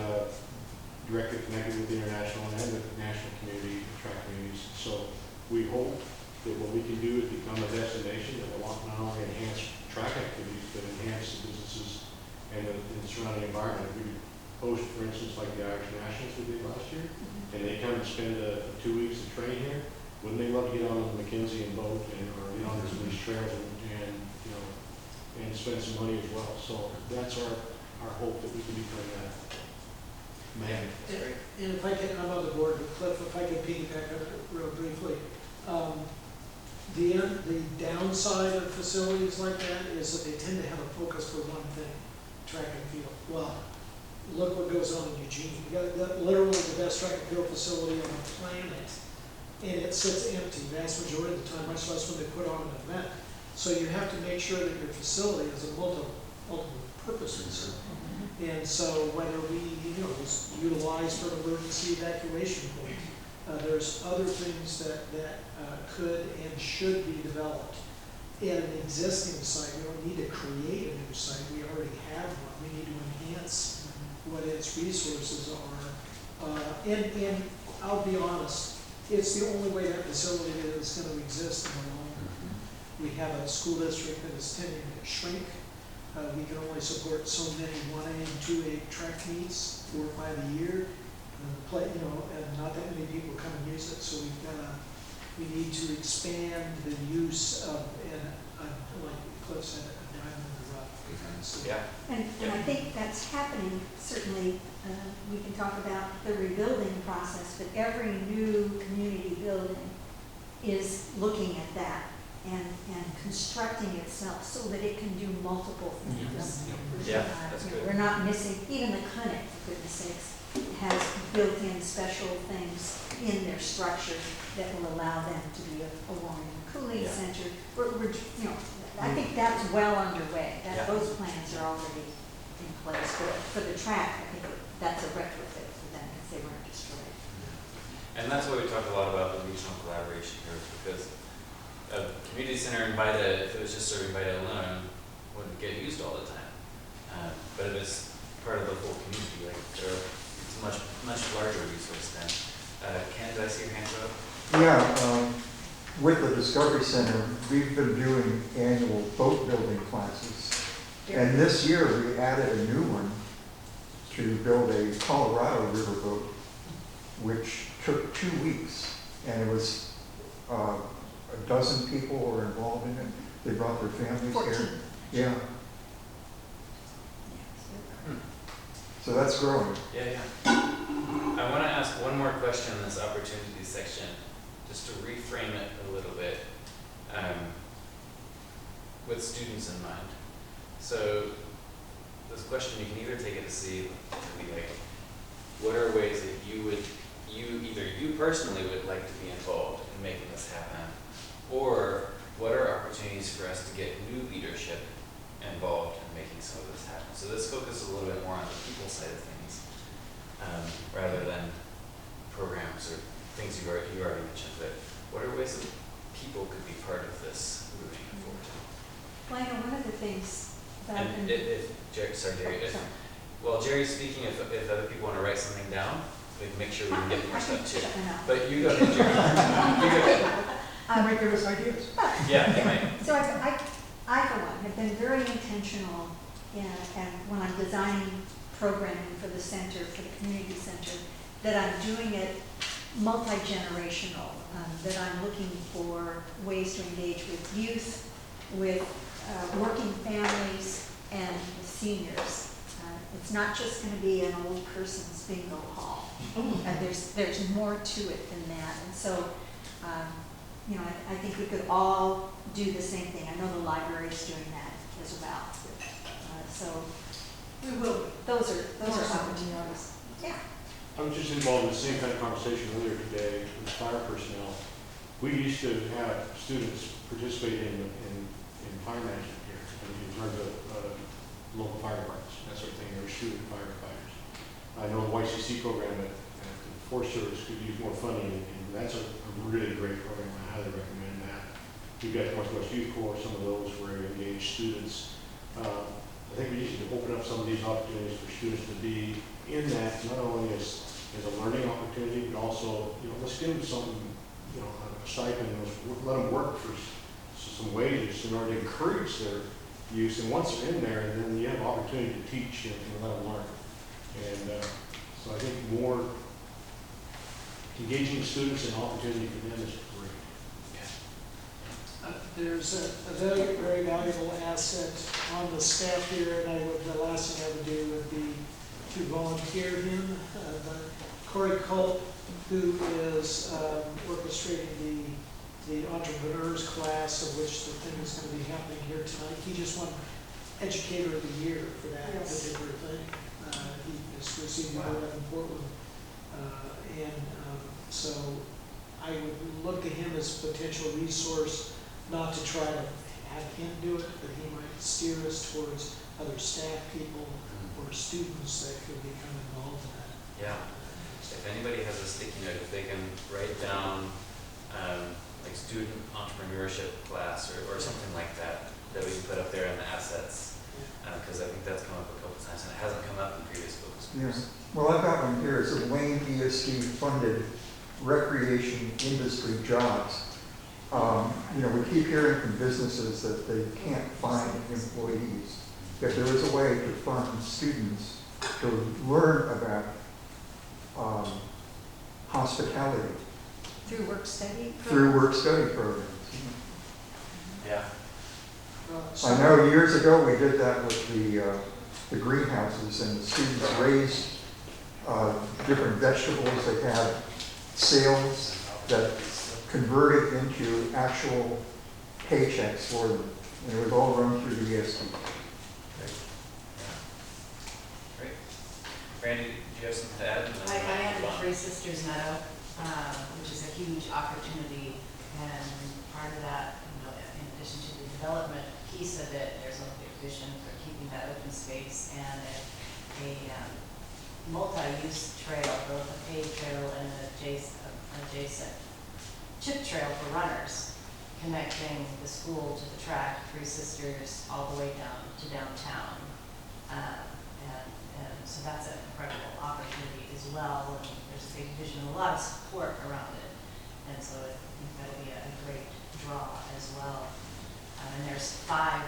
directly connected with the international and the national community, track communities. So we hope that what we can do is become a destination that will not only enhance track activities, but enhance the businesses and the surrounding environment. We host, for instance, like the Irish Nationals we did last year, and they come and spend 2 weeks to train here. Wouldn't they love to get on the McKenzie and boat or get on some of these trails and spend some money as well? So that's our hope that we can become that. Man. And if I can, I'm on the board with Cliff, if I can piggyback on it real briefly. The downside of facilities like that is that they tend to have a focus for one thing, track and field. Well, look what goes on in Eugene. You got literally the best track and field facility on the planet, and it sits empty vast majority of the time, much less when they put on an event. So you have to make sure that your facility has a multiple purposes. And so whether we, is utilized for an emergency evacuation point, there's other things that could and should be developed at an existing site. We don't need to create a new site. We already have one. We need to enhance what its resources are. And I'll be honest, it's the only way that facility is going to exist in the long run. We have a school district that is tending to shrink. We can only support so many 1A and 2A track meets 4 or 5 a year. And not that many people come and use it, so we need to expand the use of, like Cliff said, a diamond in the rough. So, Yeah. And I think that's happening, certainly, we can talk about the rebuilding process, but every new community building is looking at that and constructing itself so that it can do multiple things. Yeah, that's good. We're not missing, even the clinic, for goodness sakes, has built-in special things in their structure that will allow them to be a warming and cooling center. I think that's well underway. Those plans are already in place. For the track, I think that's a retrofit for them because they weren't destroyed. And that's why we talk a lot about the regional collaboration here, because a community center invited, if it was just sort of invited alone, wouldn't get used all the time. But if it's part of the whole community, like it's a much larger resource then. Ken, did I see your hand go up? Yeah, with the Discovery Center, we've been doing annual boat building classes. And this year we added a new one to build a Colorado riverboat, which took 2 weeks. And it was a dozen people were involved in it. They brought their families 14. here. Yeah. So that's growing. Yeah. I want to ask one more question in this opportunity section, just to reframe it a little bit, with students in mind. So this question, you can either take it to see, be like, what are ways that you personally would like to be involved in making this happen, or what are opportunities for us to get new leadership involved in making some of this happen. So this focuses a little bit more on the people side of things, rather than programs or things you already mentioned. But what are ways that people could be part of this moving forward? Well, I know one of the things that I've And been... Jerry, while Jerry's speaking, if other people want to write something down, we can make sure we can get more stuff too. But you go ahead, Jerry. You go ahead. Might give us ideas. Yeah, you might. So I, for one, have been very intentional and when I'm designing programming for the center, for the community center, that I'm doing it multi-generational, that I'm looking for ways to engage with youth, with working families, and with seniors. It's not just going to be an old person's bingo hall. There's more to it than that. And so, I think we could all do the same thing. I know the library's doing that as well. So we will. Those are opportunities. Yeah. I was just involved in the same kind of conversation earlier today with fire personnel. We used to have students participate in fire management here in terms of local fire departments, that sort of thing. They were student firefighters. I know the YCC program at the Forest Service could use more funding, and that's a really great program. I highly recommend that. We've got Northwest Youth Corps, some of those where we engage students. I think we need to open up some of these opportunities for students to be in that, not only as a learning opportunity, but also, let's give them something, a stipend, let them work for some wages in order to encourage their use. And once they're in there, then you have opportunity to teach and let them learn. And so I think more engaging students and opportunity for them is great. There's a very, very valuable asset on the staff here, and the last thing I would do would be to volunteer him. Corey Culp, who is orchestrating the entrepreneurs class, of which the thing is going to be happening here tonight. He just won Educator of the Year for that particular thing. He has received an award in Portland. So I would look to him as a potential resource, not to try to have him do it, but he might steer us towards other staff people or students that could become involved in that. Yeah. If anybody has a sticky note, if they can write down like student entrepreneurship class or something like that we can put up there in the assets, because I think that's come up a couple times and it hasn't come up in previous focus Yeah. Well, I've got one here. It's a Wayne ESD funded recreation industry jobs. We keep hearing from businesses that they can't find employees. If there was a way to fund students to learn about hospitality Through work study? through work-study programs. Yeah. I know years ago we did that with the greenhouses, and the students raised different vegetables. They had sales that converted into actual paychecks for them. And it was all run through the ESD. Great. Randy, do you have something to add? I am at Three Sisters Meadow, which is a huge opportunity, and part of that, in addition to the development piece of it, there's a big vision for keeping that open space and a multi-use trail, both a paved trail and an adjacent chip trail for runners, connecting the school to the track, Three Sisters, all the way down to downtown. And so that's an incredible opportunity as well. And there's a big vision, a lot of support around it. And so I think that'll be a great draw as well. And there's 5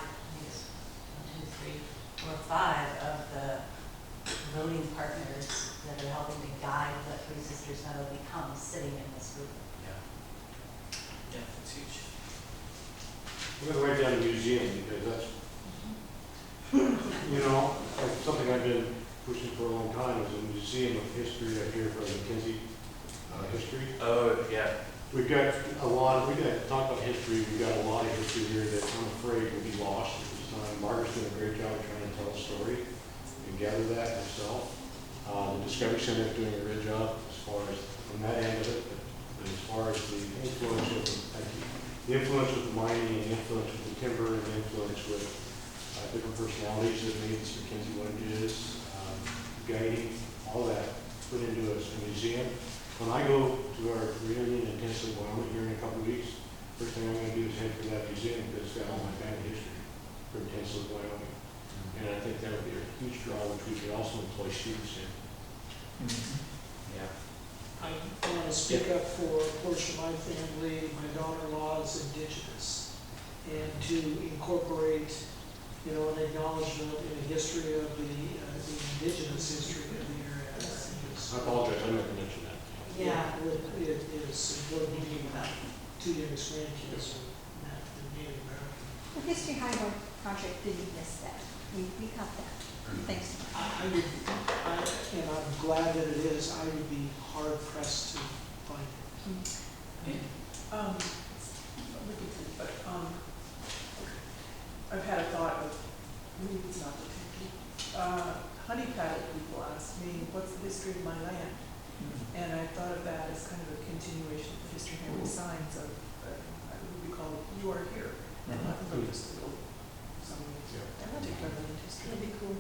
of the voting partners that are helping to guide what Three Sisters Meadow becomes sitting in this group. Yeah, it's huge. I'm going to write down a museum because that's, like something I've been pushing for a long time is a museum of history up here for McKenzie history. Oh, yeah. We've got talk about history, we've got a lot of history here that I'm afraid will be lost at this time. Margaret's done a great job of trying to tell a story and gather that herself. The Discovery Center is doing a great job as far as on that end of it, but as far as the influence with the mining and the influence with the timber and the influence with different personalities that made this McKenzie what it is, guiding, all that, put into a museum. When I go to our reunion in Tennessee, Wyoming here in a couple of weeks, first thing I'm going to do is head for that museum because it's got all my family history from Tennessee, Wyoming. And I think that'll be a huge draw, which we could also employ students in. Yeah. I want to speak up for a portion of my family. My daughter-in-law is indigenous, and to incorporate, an acknowledgement in the history of the indigenous history of the area. I apologize, I meant to mention that. Yeah. It is important to me about 2 youngest grandkids are Native American. The History Highway project didn't miss that. We got that. Thanks. And I'm glad that it is. I would be hard pressed to find it. I've had a thought of, maybe it's not the honey paddock people ask me, what's the history of my land? And I thought of that as kind of a continuation of the history highway signs of, what we call it, you are here. Not just a little, that'd be cool.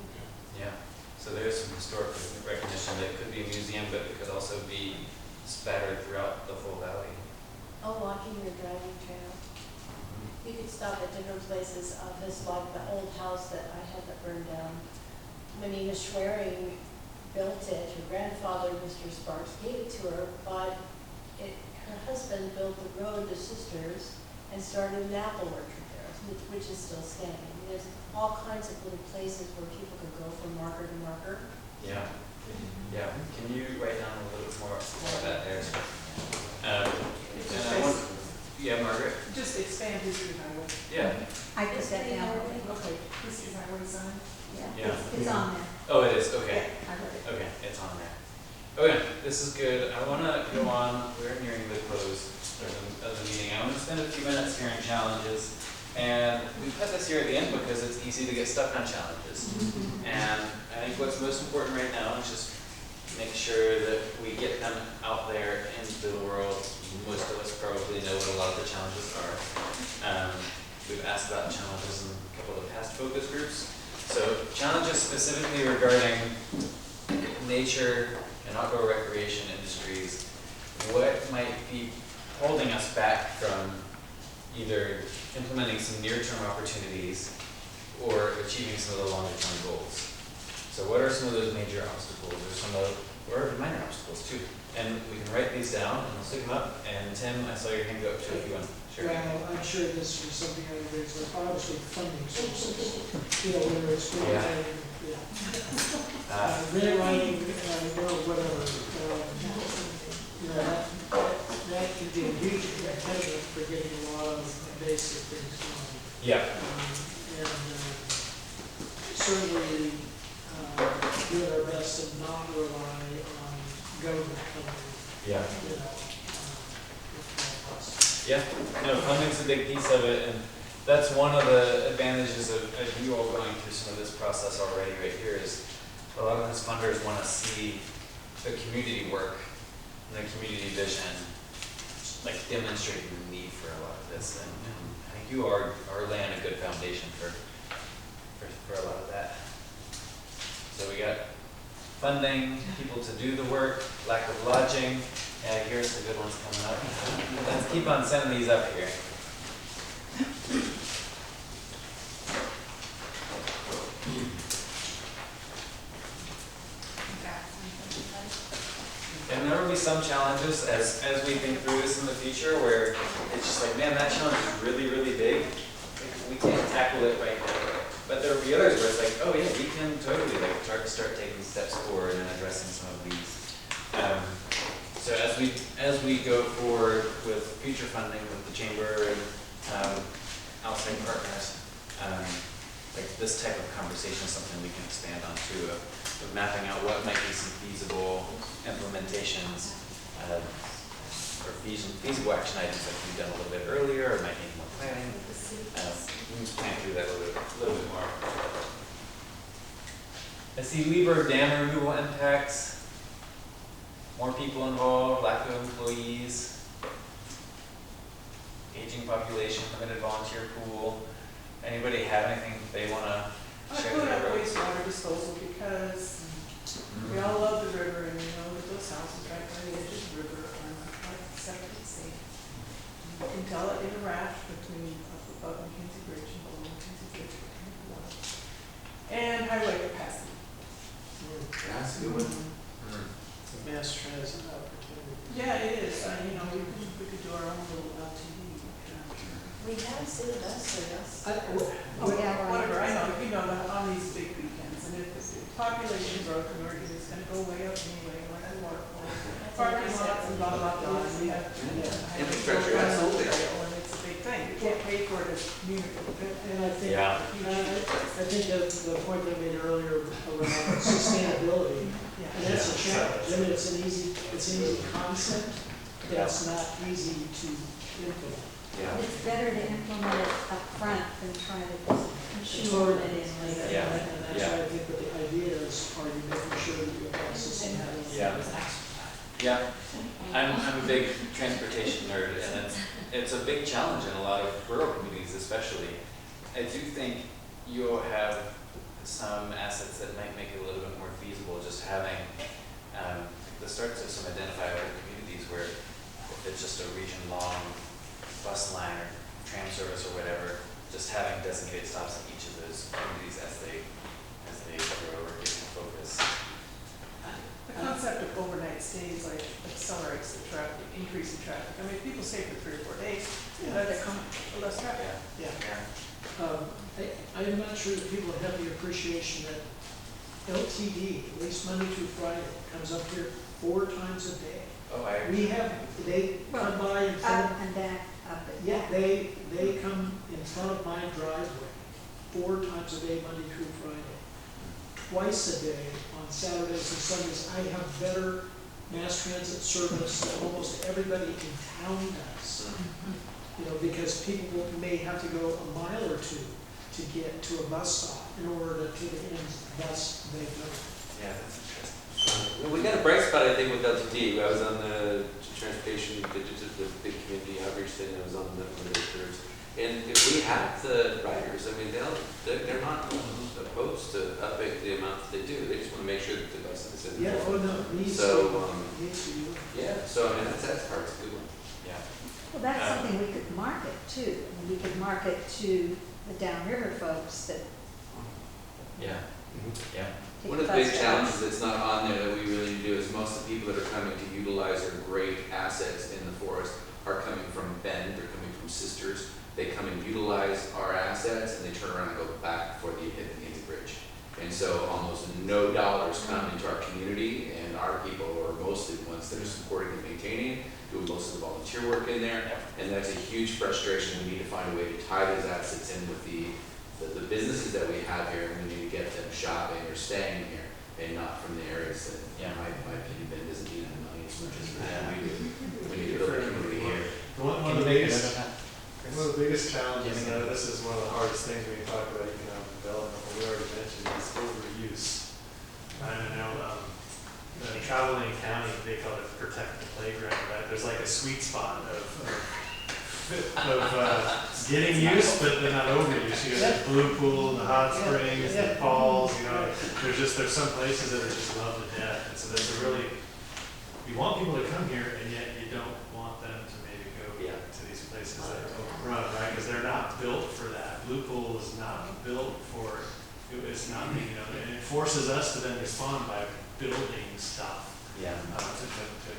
Yeah. So there's some historic recognition that could be a museum, but it could also be spattered throughout the full valley. Oh, walking your driving trail. You could stop at different places. This, like the old house that I had that burned down. Menina Schwerin built it. Her grandfather, Mr. Sparks, gave it to her, but her husband built the road to Sisters and started an apple orchard there, which is still standing. There's all kinds of little places where people could go from marker to marker. Yeah. Yeah. Can you write down a little bit more about that there? Yeah, Margaret? Just expand history highway. Yeah. I put that down. Okay, history highway sign. Yeah. It's on there. Oh, it is? Okay. I wrote it. Okay, it's on there. Okay, this is good. I want to go on. We're nearing the close of the meeting. I want to spend a few minutes here on challenges. And we put this here at the end because it's easy to get stuck on challenges. And I think what's most important right now is just make sure that we get them out there into the world. Most of us probably know what a lot of the challenges are. We've asked about challenges in a couple of the past focus groups. So challenges specifically regarding nature and outdoor recreation industries. What might be holding us back from either implementing some near-term opportunities or achieving some of the longer-term goals? So what are some of those major obstacles, or some of, or minor obstacles too? And we can write these down and we'll stick them up. And Tim, I saw your hand go up too if you want to share. Well, I'm sure this was something I would raise, like obviously funding sources, whether it's grant Yeah. writing, grant writing, or whatever. That can be a huge impediment for getting a lot of basic things going. Yeah. And certainly doing our best to not rely on government funding. Yeah. If possible. Yeah, no, funding's a big piece of it, and that's one of the advantages of you all going through some of this process already right here is a lot of these funders want to see the community work and the community vision, like demonstrating the need for a lot of this, and I think you are laying a good foundation for a lot of that. So we got funding, people to do the work, lack of lodging. Yeah, here's the good ones coming up. Let's keep on sending these up here. And there will be some challenges as we think through this in the future where it's just like, man, that challenge is really, really big. We can't tackle it right now. But there will be others where it's like, oh yeah, we can totally like start taking steps forward and addressing some of these. So as we go forward with future funding with the chamber and outside partners, like this type of conversation is something we can expand on too, of mapping out what might be some feasible implementations or feasible action items that can be done a little bit earlier or might need more planning. We can plan through that a little bit more. I see Weaver dam removal impacts. More people involved, lack of employees, aging population, limited volunteer pool. Anybody have anything they want to I share? put up wastewater disposal because we all love the river and we know that those houses right by the edge of the river are not like septic safe. You can tell it in a raft between up above McKenzie Bridge and below McKenzie Bridge. And highway capacity. That's a good one. Mass transit opportunity. Yeah, it is. We could do our own little LTE. We have city bus service. Whatever, I know, on these big weekends, and if the population growth in Oregon is gonna go way up anyway, like the waterfall, parking lots and blah, blah, blah, and we have. Infrastructure, absolutely. And it's a big thing, we can't pay for it as community. And I think, Yeah. I think that the point I made earlier around sustainability, and that's a challenge. I mean, it's an easy concept, but it's not easy to implement. Yeah. It's better to implement it up front than try to just shoehorn it in later. Yeah. And that's why I think what the idea is, are you making sure that your process is having. Yeah. Yeah, I'm a big transportation nerd, and it's a big challenge in a lot of rural communities, especially. I do think you'll have some assets that might make it a little bit more feasible, just having the start to some identifiable communities where if it's just a region-long bus line or tram service or whatever, just having designated stops in each of those communities as they grow or get more focus. The concept of overnight stays like accelerates the traffic, increase in traffic. I mean, if people stay for 3 or 4 days, that's less traffic. Yeah. I'm not sure that people have the appreciation that LTD, at least Monday through Friday, comes up here 4 times a day. Oh, I They come by in front Up of, and back, up and yeah, back. they come in front of my driveway 4 times a day, Monday through Friday. Twice a day on Saturdays and Sundays. I have better mass transit service than almost everybody in town does. Because people may have to go a mile or 2 to get to a bus stop in order to the end bus they go. Yeah, that's interesting. Well, we got a bright spot, I think, with LTD. I was on the transportation, the big community outreach thing. I was on one of those tours. And if we have the riders, I mean, they're not opposed to upping the amount that they do. They just want to make sure that the bus is in. Yeah, oh no, needs So, to. yeah, so I mean, that's part, it's a good one. Yeah. Well, that's something we could market too. I mean, we could market to the downriver folks that Yeah. Yeah. take One of the bus big rides. challenges that's not on there that we really need to do is most of the people that are coming to utilize our great assets in the forest are coming from Bend, they're coming from Sisters. They come and utilize our assets and they turn around and go back before they hit the bridge. And so almost no dollars come into our community, and our people are mostly the ones that are supporting and maintaining, doing most of the volunteer work in there. And that's a huge frustration. We need to find a way to tie those assets in with the businesses that we have here, and we need to get them shopping or staying here and not from the areas that, in my opinion, Bend doesn't need that money as much as we do. We need to build a community here. One of the biggest challenges, and this is one of the hardest things when you talk about economic development, we already mentioned, is overuse. I know, in Traveling County, they call it protect the playground, right? There's like a sweet spot of getting use, but they're not overuse. You got the blue pool, the hot springs, the falls, there's some places that are just loved to death. And so there's a really, you want people to come here, and yet you don't want them to maybe go to these places that are overrun, right? Because they're not built for that. Blue pool is not built for it. It's not, and it forces us to then respond by building stuff. To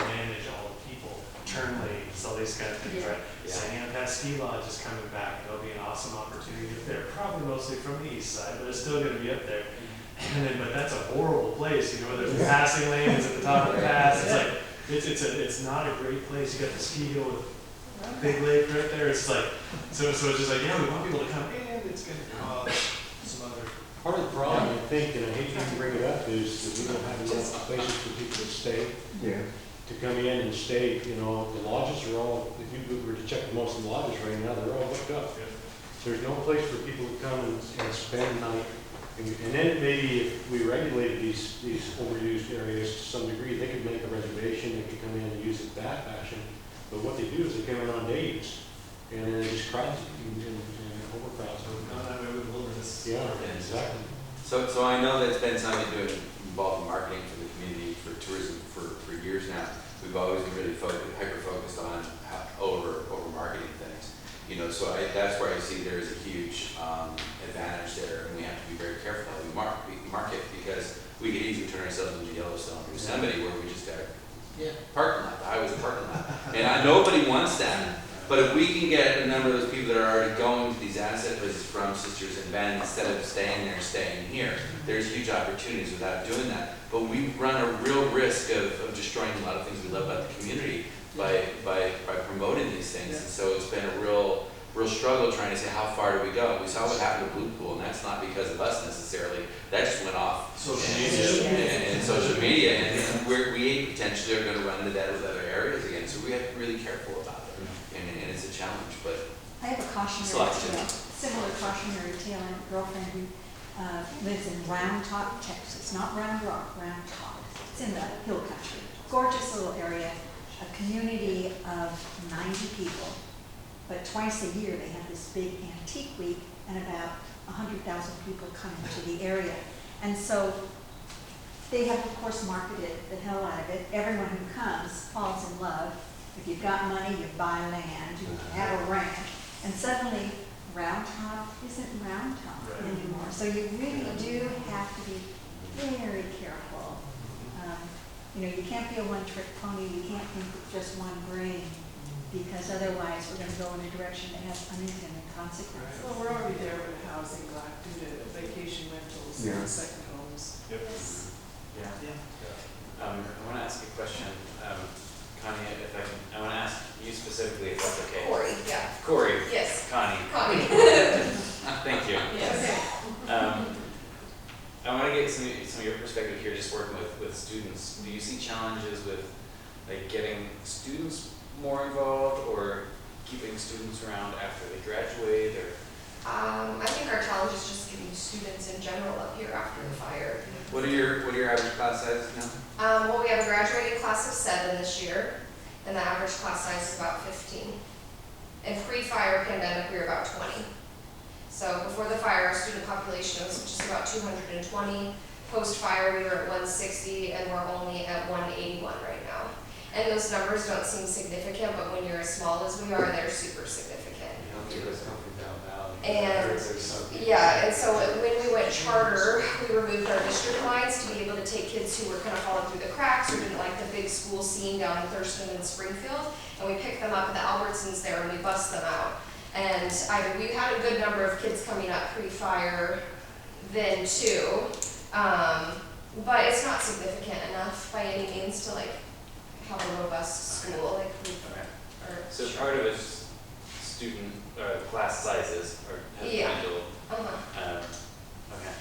manage all the people, turn lanes, all these kind of things, right? San Antonio Ski Lodge is coming back. There'll be an awesome opportunity up there, probably mostly from the east side, but it's still going to be up there. And then, but that's a horrible place, there's passing lanes at the top of the pass. It's like, it's not a great place. You got the ski hill with Big Lake right there. It's like, so it's just like, we want people to come in. It's going to cause some other. Part of the problem, I think, and I hate to bring it up, is that we don't have enough places for people to stay. Yeah. To come in and stay, the lodges are all, if you were to check most of the lodges right now, they're all booked up. There's no place for people to come and spend the night. And then maybe if we regulated these overused areas to some degree, they could make a reservation, they could come in and use it that fashion. But what they do is they come in on days, and then they just crowd and overcrowd. Yeah, exactly. So I know that's been something doing involved in marketing for the community, for tourism for years now. We've always been really hyper-focused on over marketing things. So that's where I see there's a huge advantage there, and we have to be very careful how we market, because we could easily turn ourselves into Yellowstone or Yosemite, where we just got a parking lot, the highway's a parking lot. And nobody wants that. But if we can get a number of those people that are already going to these asset places from Sisters and Bend, instead of staying there, staying here, there's huge opportunities without doing that. But we run a real risk of destroying a lot of things we love about the community by promoting these things. And so it's been a real struggle trying to say, how far do we go? We saw what happened to Blue Pool, and that's not because of us necessarily. That just went off social media, and we potentially are going to run into that with other areas again. So we have to be really careful about it, and it's a challenge. But I have a cautionary tale, similar cautionary tale. I have a girlfriend who lives in Round Top, Texas, not Round Rock, Round Top. It's in the hill country. Gorgeous little area, a community of 90 people. But twice a year they have this big antique week, and about 100,000 people come to the area. And so they have, of course, marketed the hell out of it. Everyone who comes falls in love. If you've got money, you buy land, you have a ranch, and suddenly Round Top isn't Round Top anymore. So you really do have to be very careful. You can't be a one-trick pony. You can't think with just one brain, because otherwise we're going to go in a direction that has unintended consequences. Well, we're already there with housing lack due to vacation rentals and second homes. Yep. I want to ask a question. Connie, I want to ask you specifically if that's okay. Corey, yeah. Corey. Yes. Connie. Thank you. Yes. I want to get some of your perspective here, just working with students. Do you see challenges with getting students more involved, or keeping students around after they graduate, or? I think our challenge is just getting students in general up here after the fire. What are your average class sizes now? Well, we have a graduating class of 7 this year, and the average class size is about 15. And pre-fire pandemic, we were about 20. So before the fire, our student population was just about 220. Post-fire, we were at 160, and we're only at 181 right now. And those numbers don't seem significant, but when you're as small as we are, they're super significant. You don't give us comfort down valley. And yeah, and so when we went charter, we removed our district lines to be able to take kids who were kind of falling through the cracks or didn't like the big school scene down in Thurston and Springfield. And we picked them up at the Albertsons there and we bussed them out. And we had a good number of kids coming up pre-fire then too. But it's not significant enough by any means to like have a robust school. Like So part of it's student class sizes or individual. Okay.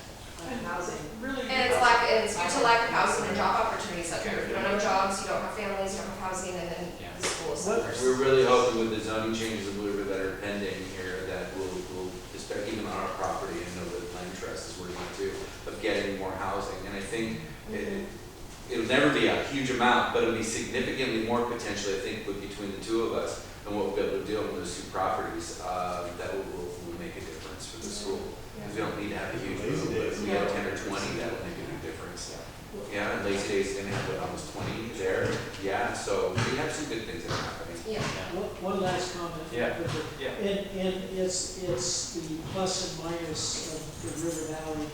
And housing. Really. And it's due to lack of housing and job opportunities up here. If you don't have jobs, you don't have families, you don't have housing, and then the school suffers. We're really hoping with the zoning changes in Blue River that are pending here that we'll expect even on our property, and know that Land Trust is working too, of getting more housing. And I think it'll never be a huge amount, but it'll be significantly more potentially, I think, with between the two of us and what we'll be able to do on those two properties, that will make a difference for the school. Because we don't need to have a huge room, but if we have 10 or 20, that will make a big difference. Yeah, and Lazy Days going to have almost 20 there. Yeah, so we have some good things that are happening. Yeah. One last comment. Yeah. And it's the plus and minus of the River Valley,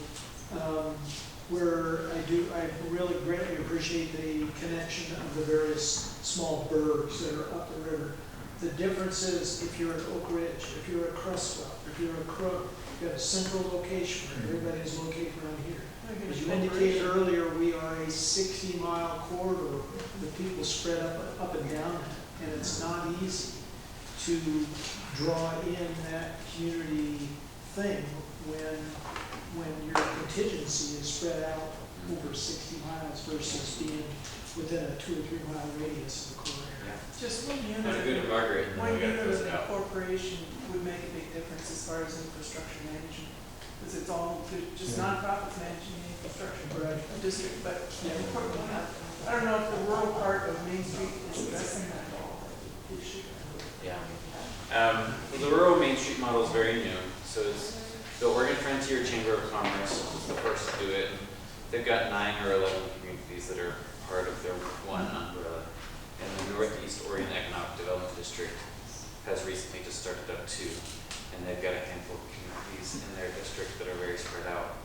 where I really greatly appreciate the connection of the various small burgs that are up the river. The difference is if you're in Oak Ridge, if you're at Crestwell, if you're at Crook, you've got a central location where everybody is located around here. As you indicated earlier, we are a 60-mile corridor with people spread up and down it, and it's not easy to draw in that community thing when your contingency is spread out over 60 miles versus being within a 2 or 3 mile radius of the core area. Just one unit. That's good to Margaret. And then One we gotta unit close of it out. incorporation would make a big difference as far as infrastructure management. Because it's all just nonprofits managing the infrastructure for a district, but I don't know if the rural part of Main Street is addressing that issue. Yeah. Well, the rural Main Street model is very new. So it's the Oregon Frontier Chamber of Commerce was the first to do it. They've got 9 or 11 communities that are part of their one umbrella. And the Northeast Oregon Economic Development District has recently just started up too. And they've got a handful of communities in their district that are very spread out.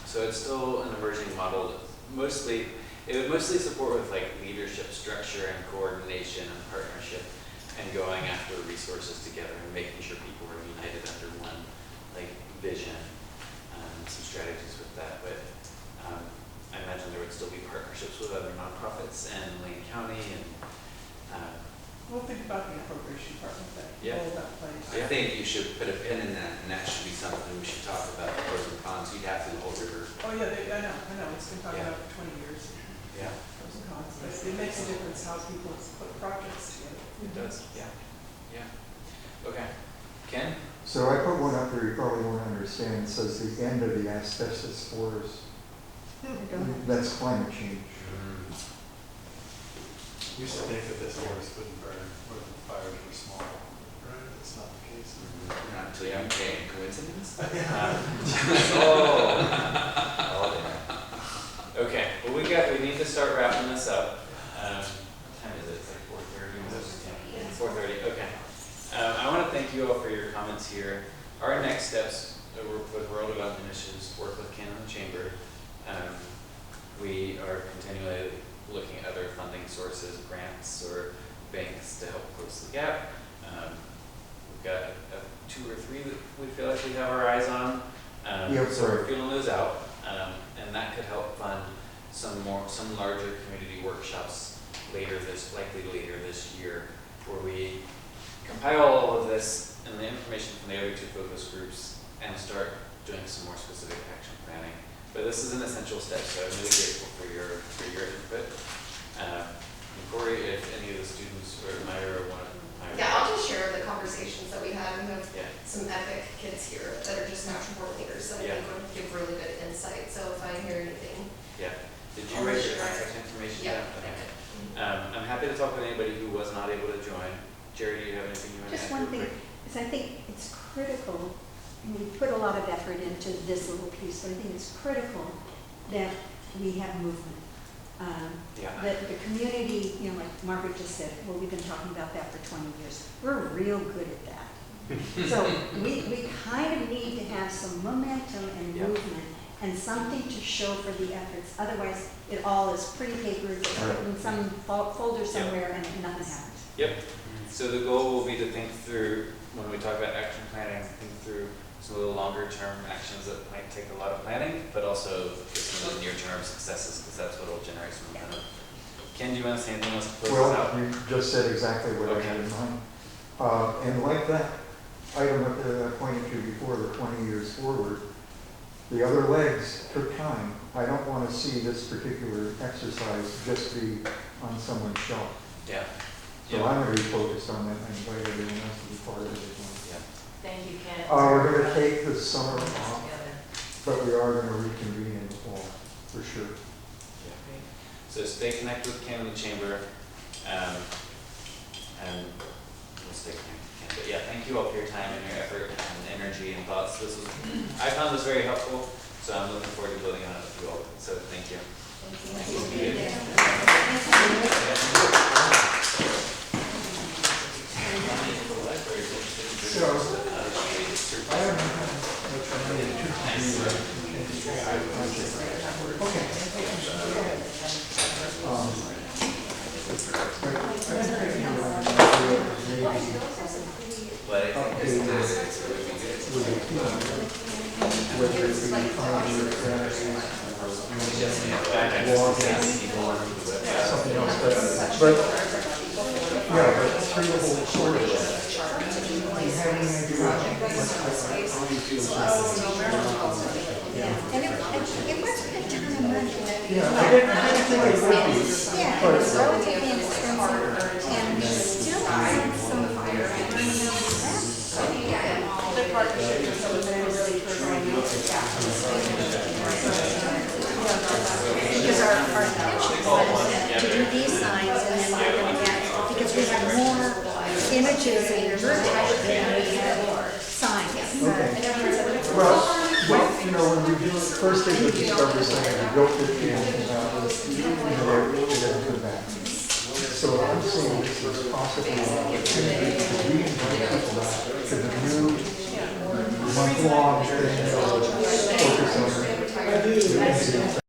So it's still an emerging model. It would mostly support with like leadership structure and coordination and partnership and going after resources together and making sure people are united under one like vision and some strategies with that. But I imagine there would still be partnerships with other nonprofits and Lane County and We'll think about the appropriation part of that. Yeah. All that plays. I think you should put a pin in that, and that should be something we should talk about, the pros and cons. You'd have to the whole river. Oh, yeah, I know, it's been talked about for 20 years. Yeah. Pros and cons, but it makes a difference how people put projects together. it does. Yeah. Okay. Ken? So I put one up there you probably won't understand. It says the end of the asbestos forest. That's climate change. We used to think that this forest wouldn't burn when the fires were small. Right? That's not the case. Not until you became coincidence. Okay. Well, we need to start wrapping this up. What time is it? It's like 4:30. 4:30. Okay. I want to thank you all for your comments here. Our next steps with World Development Initiatives work with Ken and the Chamber. We are continually looking at other funding sources, grants, or banks to help close the gap. We've got 2 or 3 that we feel like we have our eyes on. So we're feeling those out, and that could help fund some larger community workshops likely later this year, where we compile all of this and the information from the other 2 focus groups and start doing some more specific action planning. But this is an essential step, so I'm really grateful for your input. Corey, if any of the students or Myra want to... Yeah, I'll just share the conversations that we had. We have some epic kids here that are just natural born leaders that I think would give really good insight. So if I hear anything... Yeah. Did you write your contact information down? Okay. I'm happy to talk with anybody who was not able to join. Jerry, do you have anything you want to add? Just one thing, is I think it's critical, and we put a lot of effort into this little piece, but I think it's critical that we have movement. That the community, like Margaret just said, well, we've been talking about that for 20 years. We're real good at that. So we kind of need to have some momentum and Yeah. movement and something to show for the efforts. Otherwise, it all is pretty paper, it's in some folder somewhere and nothing happens. Yep. So the goal will be to think through, when we talk about action planning, think through some of the longer term actions that might take a lot of planning, but also some of the near term successes, because that's what will generate some momentum. Ken, do you want to say anything else to close this out? Well, you just said exactly what I had in mind. And like that item that I pointed to before, the 20 years forward, the other legs took time. I don't want to see this particular exercise just be on someone's shelf. Yeah. So I'm going to be focused on that and invite everyone else to be part of it as well. Yeah. Thank you, Ken. We're going to take the summer Putting this off, together. but we are going to reconvene in the fall, for sure. So stay connected with Ken in the chamber, and we'll stay connected with Ken. But yeah, thank you all for your time and your effort and energy and thoughts. I found this very helpful, so I'm looking forward to building on it with you all. So thank you. So, I don't know what I'm going to do. Okay. But I think this would be good. Whether it be economy or strategies, something else, but yeah, but through the whole sort of you have any idea how you feel about And it wasn't a ton of money. yeah, I didn't think it would be. Yeah, it was relatively inexpensive, and we still have some because our intention was to do these signs and then we're going to get, because we have more images in the verbiage than we have signs. Well, when we first did the Discovery Center, we built it and it didn't come back. So I'm saying this is possibly an opportunity to reinvite people back to the new month-long thing, focus on